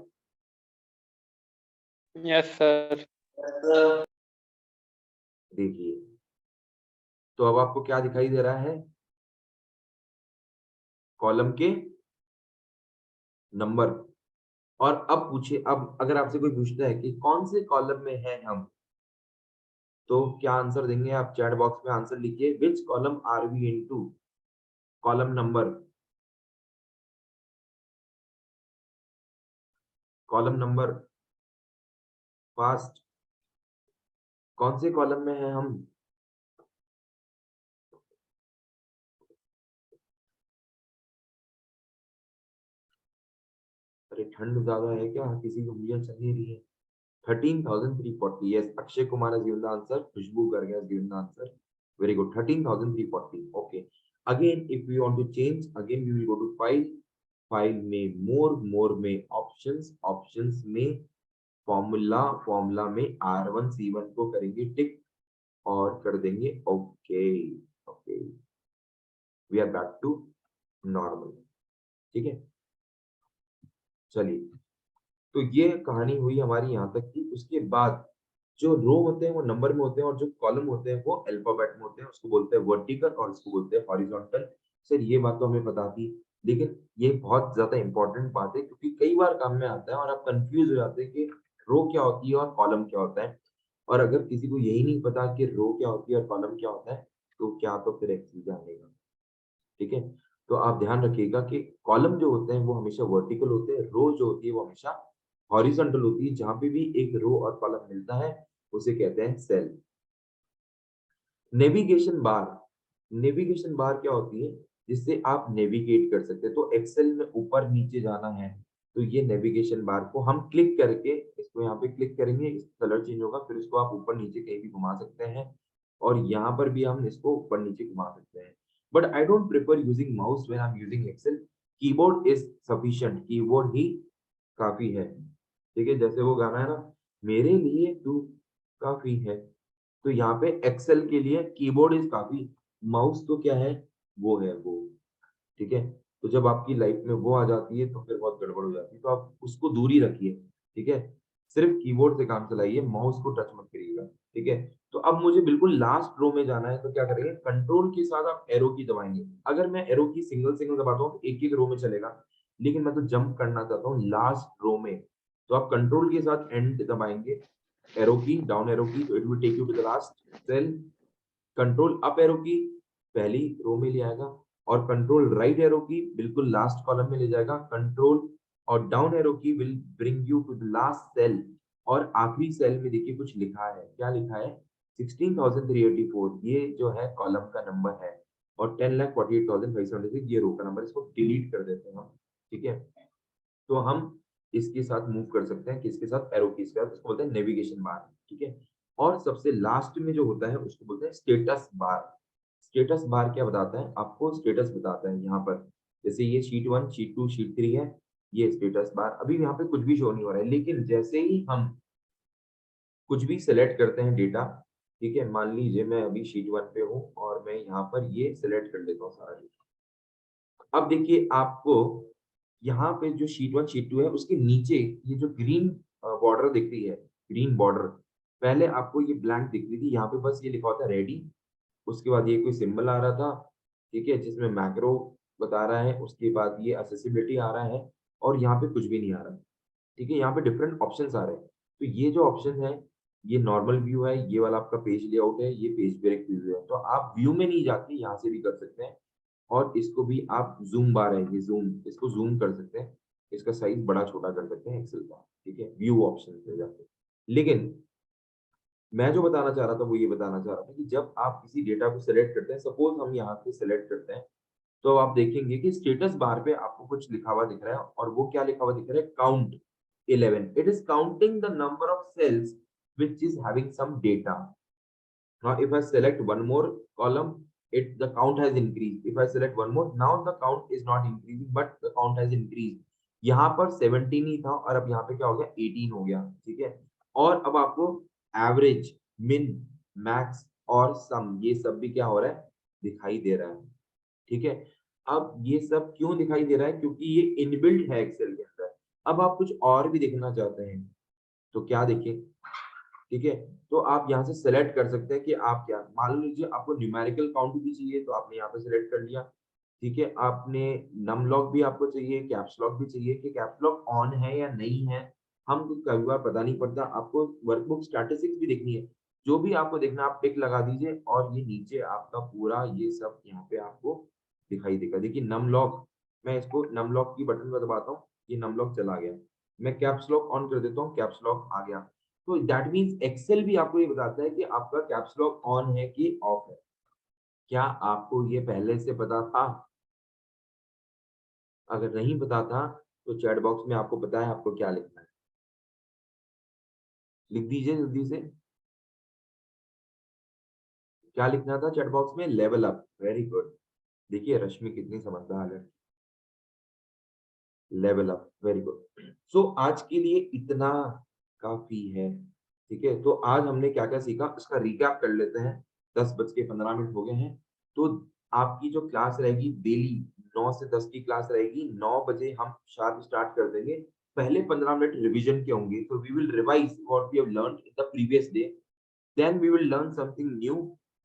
Yes sir. देखिए, तो अब आपको क्या दिखाई दे रहा है, कॉलम के नंबर. और अब पूछिए, अब अगर आपसे कोई पूछता है कि कौन से कॉलम में है हम, तो क्या आंसर देंगे आप. चैट बॉक्स में आंसर लिखिए, which column are we into, column number, column number first, कौन से कॉलम में है हम. अरे ठंड ज्यादा है क्या, किसी को उंगलियां चल नहीं रही है. 13,340. Yes, Akshay Kumar has given the answer, Khushboo Garg has given the answer. Very good, 13,340. Okay, again if we want to change, again we will go to file, file में more में options, options में फॉर्मूला, फॉर्मूला में R1C1 को करेंगे टिक और कर देंगे okay. Okay, we are back to normal. ठीक है, चलिए, तो ये कहानी हुई हमारी यहाँ तक की. उसके बाद जो रो होते हैं वो नंबर में होते हैं और जो कॉलम होते हैं वो अल्फाबेट में होते हैं. उसको बोलते हैं वर्टिकल और इसको बोलते हैं हॉरिजॉन्टल. सर ये बात तो हमें पता थी, लेकिन ये बहुत ज्यादा इंपॉर्टेंट बात है क्योंकि कई बार काम में आता है और आप कंफ्यूज हो जाते हैं कि रो क्या होती है और कॉलम क्या होता है. और अगर किसी को यही नहीं पता कि रो क्या होती है और कॉलम क्या होता है तो क्या तो फिर एक्सेल जानेगा. ठीक है, तो आप ध्यान रखिएगा कि कॉलम जो होते हैं वो हमेशा वर्टिकल होते हैं, रो जो होती है वो हमेशा हॉरिजॉन्टल होती है. जहां पे भी एक रो और कॉलम मिलता है उसे कहते हैं cell. Navigation bar, navigation bar क्या होती है, जिससे आप नेविगेट कर सकते हैं. तो एक्सेल में ऊपर नीचे जाना है तो ये नेविगेशन बार को हम क्लिक करके इसको यहाँ पे क्लिक करेंगे, इस कलर चेंज होगा, फिर इसको आप ऊपर नीचे कहीं भी घुमा सकते हैं और यहाँ पर भी हम इसको ऊपर नीचे घुमा सकते हैं। But I don't prefer using mouse when I am using Excel. Keyboard is sufficient, keyboard ही काफी है। ठीक है, जैसे वो गाना है ना, मेरे लिए तू काफी है, तो यहाँ पे एक्सेल के लिए कीबोर्ड इज काफी, माउस तो क्या है, वो है वो। ठीक है, तो जब आपकी लाइफ में वो आ जाती है तो फिर बहुत गड़बड़ हो जाती है, तो आप उसको दूर ही रखिए। ठीक है, सिर्फ कीबोर्ड से काम चलाइए, माउस को टच मत करिएगा। ठीक है, तो अब मुझे बिल्कुल लास्ट रो में जाना है, तो क्या करेंगे, कंट्रोल के साथ आप एरो की दबाएंगे। अगर मैं एरो की सिंगल सिंगल दबाता हूँ तो एक एक रो में चलेगा, लेकिन मैं तो जंप करना चाहता हूँ लास्ट रो में, तो आप कंट्रोल के साथ एंड दबाएंगे, एरो की, डाउन एरो की, तो it will take you to the last cell. Control up arrow key पहली रो में ले आएगा, और कंट्रोल राइट एरो की बिल्कुल लास्ट कॉलम में ले जाएगा। कंट्रोल और down arrow key will bring you to the last cell, और आखिरी सेल में देखिए कुछ लिखा है, क्या लिखा है, 16,384, ये जो है कॉलम का नंबर है, और 10,48,576 ये रो का नंबर, इसको डिलीट कर देते हैं हम। ठीक है, तो हम इसके साथ मूव कर सकते हैं, किसके साथ, एरो की साथ, इसको बोलते हैं नेविगेशन बार। ठीक है, और सबसे लास्ट में जो होता है उसको बोलते हैं स्टेटस बार। स्टेटस बार क्या बताता है आपको, स्टेटस बताता है यहाँ पर, जैसे ये शीट 1, शीट 2, शीट 3 है, ये स्टेटस बार, अभी यहाँ पे कुछ भी शो नहीं हो रहा है, लेकिन जैसे ही हम कुछ भी सिलेक्ट करते हैं डेटा, ठीक है, मान लीजिए मैं अभी शीट 1 पे हूँ और मैं यहाँ पर ये सिलेक्ट कर लेता हूँ सारा डेटा। अब देखिए आपको यहाँ पे जो शीट 1 शीट 2 है उसके नीचे ये जो ग्रीन बॉर्डर दिख रही है, ग्रीन बॉर्डर, पहले आपको ये ब्लैंक दिख रही थी, यहाँ पे बस ये लिखा होता है रेडी, उसके बाद ये कोई सिंबल आ रहा था, ठीक है, जिसमें मैक्रो बता रहा है, उसके बाद ये एक्सेसिबिलिटी आ रहा है, और यहाँ पे कुछ भी नहीं आ रहा। ठीक है, यहाँ पे डिफरेंट ऑप्शंस आ रहे हैं, तो ये जो ऑप्शन है, ये नॉर्मल व्यू है, ये वाला आपका पेज लेआउट है, ये पेज ब्रेक व्यू है, तो आप व्यू में नहीं जाके यहाँ से भी कर सकते हैं, और इसको भी आप जूम बार है, ये जूम, इसको जूम कर सकते हैं, इसका साइज बड़ा छोटा कर सकते हैं एक्सेल का। ठीक है, व्यू ऑप्शन पे जाके, लेकिन मैं जो बताना चाह रहा था वो ये बताना चाह रहा था कि जब आप किसी डेटा को सिलेक्ट करते हैं, सपोज हम यहाँ पे सिलेक्ट करते हैं, तो आप देखेंगे कि स्टेटस बार पे आपको कुछ लिखा हुआ दिख रहा है, और वो क्या लिखा हुआ दिख रहा है, count 11, it is counting the number of cells which is having some data. Now if I select one more column, the count has increased. If I select one more, now the count is not increasing but the count has increased. यहाँ पर 17 ही था और अब यहाँ पे क्या हो गया, 18 हो गया। ठीक है, और अब आपको एवरेज, मिन, मैक्स और सम, ये सब भी क्या हो रहा है, दिखाई दे रहा है। ठीक है, अब ये सब क्यों दिखाई दे रहा है, क्योंकि ये इनबिल्ट है एक्सेल के अंदर। अब आप कुछ और भी देखना चाहते हैं तो क्या देखें, ठीक है, तो आप यहाँ से सेलेक्ट कर सकते हैं कि आप क्या, मान लीजिए आपको न्यूमेरिकल काउंट भी चाहिए तो आपने यहाँ पे सेलेक्ट कर लिया। ठीक है, आपने नम लॉक भी आपको चाहिए, कैप्स लॉक भी चाहिए, कि कैप्स लॉक ऑन है या नहीं है, हमको कई बार पता नहीं पड़ता। आपको वर्कबुक स्टैटिस्टिक्स भी देखनी है, जो भी आपको देखना आप टिक लगा दीजिए, और ये नीचे आपका पूरा ये सब यहाँ पे आपको दिखाई देगा। देखिए नम लॉक, मैं इसको नम लॉक की बटन पर दबाता हूँ, ये नम लॉक चला गया, मैं कैप्स लॉक ऑन कर देता हूँ, कैप्स लॉक आ गया। तो दैट मीन्स एक्सेल भी आपको ये बताता है कि आपका कैप्स लॉक ऑन है कि ऑफ है। क्या आपको ये पहले से पता था? अगर नहीं पता था तो चैट बॉक्स में आपको पता है आपको क्या लिखना है, लिख दीजिए जल्दी से। क्या लिखना था चैट बॉक्स में? Level up. वेरी गुड, देखिए रश्मि कितनी समझदार है। Level up, very good. So आज के लिए इतना काफी है। ठीक है, तो आज हमने क्या क्या सीखा इसका रिकैप कर लेते हैं। 10:15 हो गए हैं, तो आपकी जो क्लास रहेगी डेली 9 से 10 की क्लास रहेगी, 9 बजे हम शार्प स्टार्ट कर देंगे। पहले 15 मिनट रिवीजन के होंगे, तो we will revise what we have learned in the previous day, then we will learn something new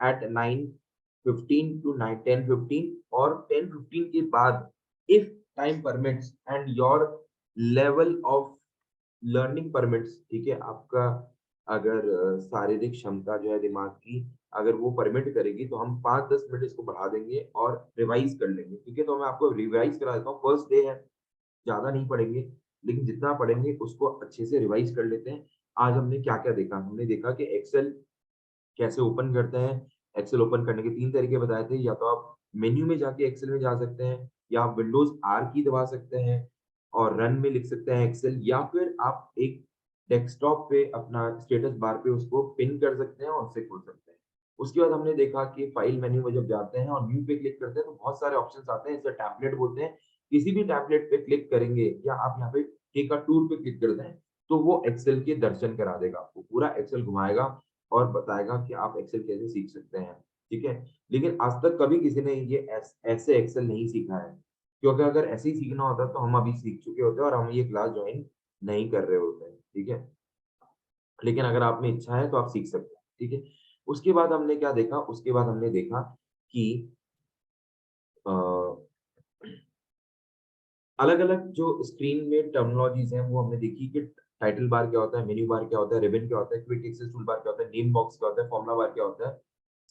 at 9:15 to 10:15, और 10:15 के बाद if time permits and your level of learning permits, ठीक है, आपका अगर शारीरिक क्षमता जो है दिमाग की, अगर वो परमिट करेगी तो हम 5-10 मिनट इसको बढ़ा देंगे और रिवाइज कर लेंगे। ठीक है, तो मैं आपको रिवाइज करा देता हूँ, फर्स्ट डे है, ज्यादा नहीं पढ़ेंगे, लेकिन जितना पढ़ेंगे उसको अच्छे से रिवाइज कर लेते हैं। आज हमने क्या क्या देखा, हमने देखा कि एक्सेल कैसे ओपन करते हैं। एक्सेल ओपन करने के 3 तरीके बताए थे, या तो आप मेन्यू में जाके एक्सेल में जा सकते हैं, या आप विंडोज आर की दबा सकते हैं, और रन में लिख सकते हैं एक्सेल, या फिर आप एक डेस्कटॉप पे अपना स्टेटस बार पे उसको पिन कर सकते हैं और उससे खोल सकते हैं। उसके बाद हमने देखा कि फाइल मेन्यू में जब जाते हैं और न्यू पे क्लिक करते हैं तो बहुत सारे ऑप्शंस आते हैं, इसे टैबलेट बोलते हैं। किसी भी टैबलेट पे क्लिक करेंगे या आप यहाँ पे टेक अ टूर पे क्लिक करते हैं तो वो एक्सेल के दर्शन करा देगा, आपको पूरा एक्सेल घुमाएगा और बताएगा कि आप एक्सेल कैसे सीख सकते हैं, ठीक है। लेकिन आज तक कभी किसी ने ये ऐसे एक्सेल नहीं सीखा है, क्योंकि अगर ऐसे ही सीखना होता तो हम अभी सीख चुके होते और हम ये क्लास ज्वाइन नहीं कर रहे होते हैं, ठीक है। लेकिन अगर आप में इच्छा है तो आप सीख सकते हैं, ठीक है। उसके बाद हमने क्या देखा, उसके बाद हमने देखा कि अ, अलग-अलग जो स्क्रीन में टर्मिनोलॉजीज़ हैं वो हमने देखी कि टाइटल बार क्या होता है, मेन्यू बार क्या होता है, रिबन क्या होता है, क्विक एक्सेस टूल बार क्या होता है, नेम बॉक्स क्या होता है, फॉर्मूला बार क्या होता है,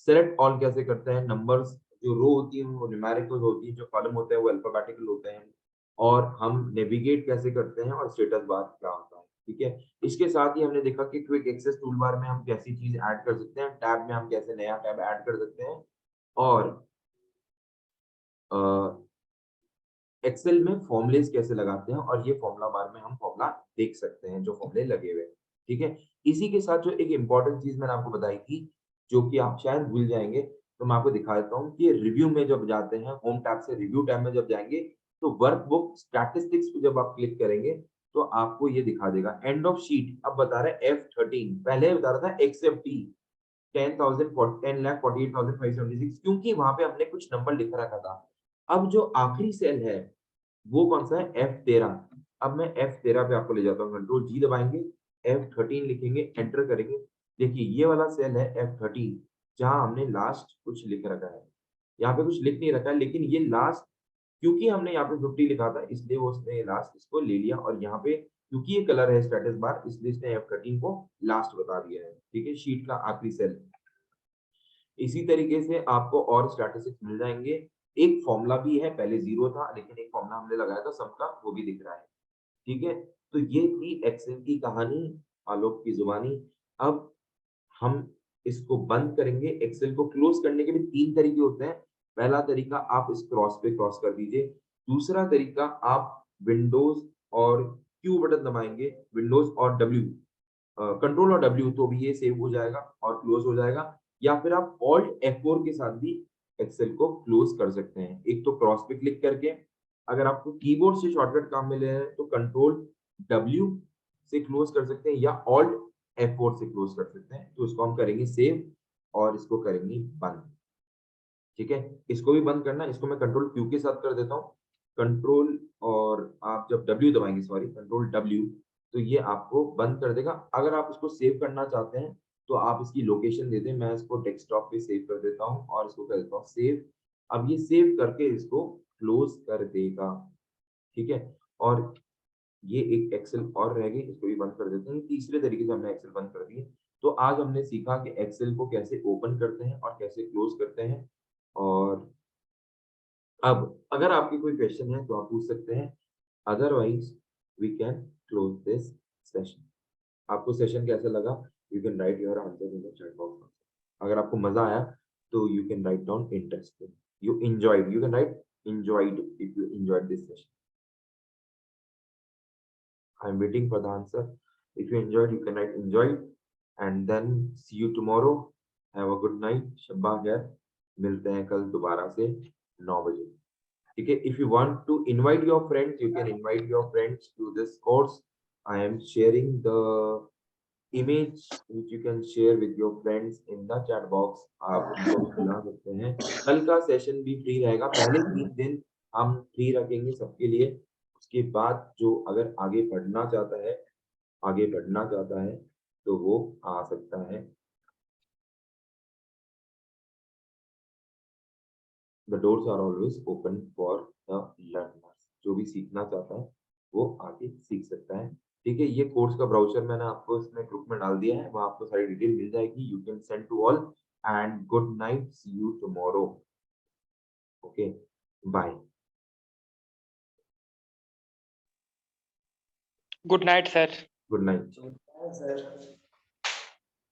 सेलेक्ट ऑल कैसे करते हैं, नंबर्स जो रो होती हैं वो न्यूमेरिकल होती हैं, जो कॉलम होते हैं वो अल्फाबेटिकल होते हैं, और हम नेविगेट कैसे करते हैं और स्टेटस बार क्या होता है, ठीक है। इसके साथ ही हमने देखा कि क्विक एक्सेस टूल बार में हम कैसी चीज़ ऐड कर सकते हैं, टैब में हम कैसे नया टैब ऐड कर सकते हैं, और अ एक्सेल में फॉर्मूलेस कैसे लगाते हैं, और ये फॉर्मूला बार में हम फॉर्मूला देख सकते हैं जो फॉर्मूले लगे हुए हैं, ठीक है। इसी के साथ जो एक इम्पोर्टेंट चीज मैंने आपको बताई थी जो कि आप शायद भूल जाएंगे, तो मैं आपको दिखा देता हूँ कि रिव्यू में जब जाते हैं, होम टैब से रिव्यू टैब में जब जाएंगे तो वर्कबुक स्टैटिस्टिक्स पे जब आप क्लिक करेंगे तो आपको ये दिखा देगा एंड ऑफ शीट। अब बता रहा है F13, पहले बता रहा था XFT 10,48,576, क्योंकि वहां पे हमने कुछ नंबर लिख रखा था। अब जो आखिरी सेल है वो कौन सा है, F13। अब मैं F13 पे आपको ले जाता हूँ, कंट्रोल जी दबाएंगे, F13 लिखेंगे, एंटर करेंगे। देखिए ये वाला सेल है F13 जहां हमने लास्ट कुछ लिख रखा है, यहाँ पे कुछ लिख नहीं रखा है, लेकिन ये लास्ट क्योंकि हमने यहाँ पे 50 लिखा था इसलिए वो उसने लास्ट इसको ले लिया, और यहाँ पे क्योंकि ये कलर है स्टेटस बार इसलिए इसने F13 को लास्ट बता दिया है, ठीक है, शीट का आखिरी सेल। इसी तरीके से आपको और स्टैटिस्टिक्स मिल जाएंगे। एक फॉर्मूला भी है, पहले 0 था लेकिन एक फॉर्मूला हमने लगाया था सम का, वो भी दिख रहा है, ठीक है। तो ये थी एक्सेल की कहानी, आलोक की जुबानी। अब हम इसको बंद करेंगे। एक्सेल को क्लोज करने के भी 3 तरीके होते हैं। पहला तरीका आप इस क्रॉस पे क्रॉस कर दीजिए। दूसरा तरीका आप विंडोज और क्यू बटन दबाएंगे, विंडोज और डब्ल्यू, कंट्रोल और डब्ल्यू, तो भी ये सेव हो जाएगा और क्लोज हो जाएगा। या फिर आप ऑल्ट F4 के साथ भी एक्सेल को क्लोज कर सकते हैं। एक तो क्रॉस पे क्लिक करके, अगर आपको कीबोर्ड से शॉर्टकट काम मिले हैं तो कंट्रोल डब्ल्यू से क्लोज कर सकते हैं या ऑल्ट F4 से क्लोज कर सकते हैं। तो इसको हम करेंगे सेव और इसको करेंगे बंद, ठीक है। इसको भी बंद करना, इसको मैं कंट्रोल क्यू के साथ कर देता हूँ, कंट्रोल और आप जब डब्ल्यू दबाएंगे, सॉरी कंट्रोल डब्ल्यू, तो ये आपको बंद कर देगा। अगर आप इसको सेव करना चाहते हैं तो आप इसकी लोकेशन दे दें, मैं इसको डेस्कटॉप पे सेव कर देता हूँ और इसको कर देता हूँ सेव। अब ये सेव करके इसको क्लोज कर देगा, ठीक है। और ये एक एक्सेल और रह गई, इसको भी बंद कर देते हैं। तीसरे तरीके से हमने एक्सेल बंद कर दिए। तो आज हमने सीखा कि एक्सेल को कैसे ओपन करते हैं और कैसे क्लोज करते हैं। और अब अगर आपके कोई क्वेश्चन है तो आप पूछ सकते हैं, otherwise we can close this session. आपको सेशन कैसा लगा, you can write your answer in the chat box. अगर आपको मजा आया तो you can write down interesting, you enjoyed, you can write enjoyed if you enjoyed this session. I'm waiting for the answer. If you enjoyed, you can write enjoyed, and then see you tomorrow. Have a good night. शब्बा खैर, मिलते हैं कल दोबारा से 9 बजे, ठीक है। If you want to invite your friends, you can invite your friends to this course. I am sharing the image which you can share with your friends in the chat box. आप उनको भी बुला सकते हैं। कल का सेशन भी फ्री रहेगा, पहले 3 दिन हम फ्री रखेंगे सबके लिए। उसके बाद जो अगर आगे बढ़ना चाहता है तो वो आ सकता है। The doors are always open for the learners. जो भी सीखना चाहता है वो आगे सीख सकता है, ठीक है। ये कोर्स का ब्राउचर मैंने आपको इसमें ग्रुप में डाल दिया है, वहां आपको सारी डिटेल मिल जाएगी। You can send to all and good night, see you tomorrow, okay, bye. Good night sir. Good night. Sir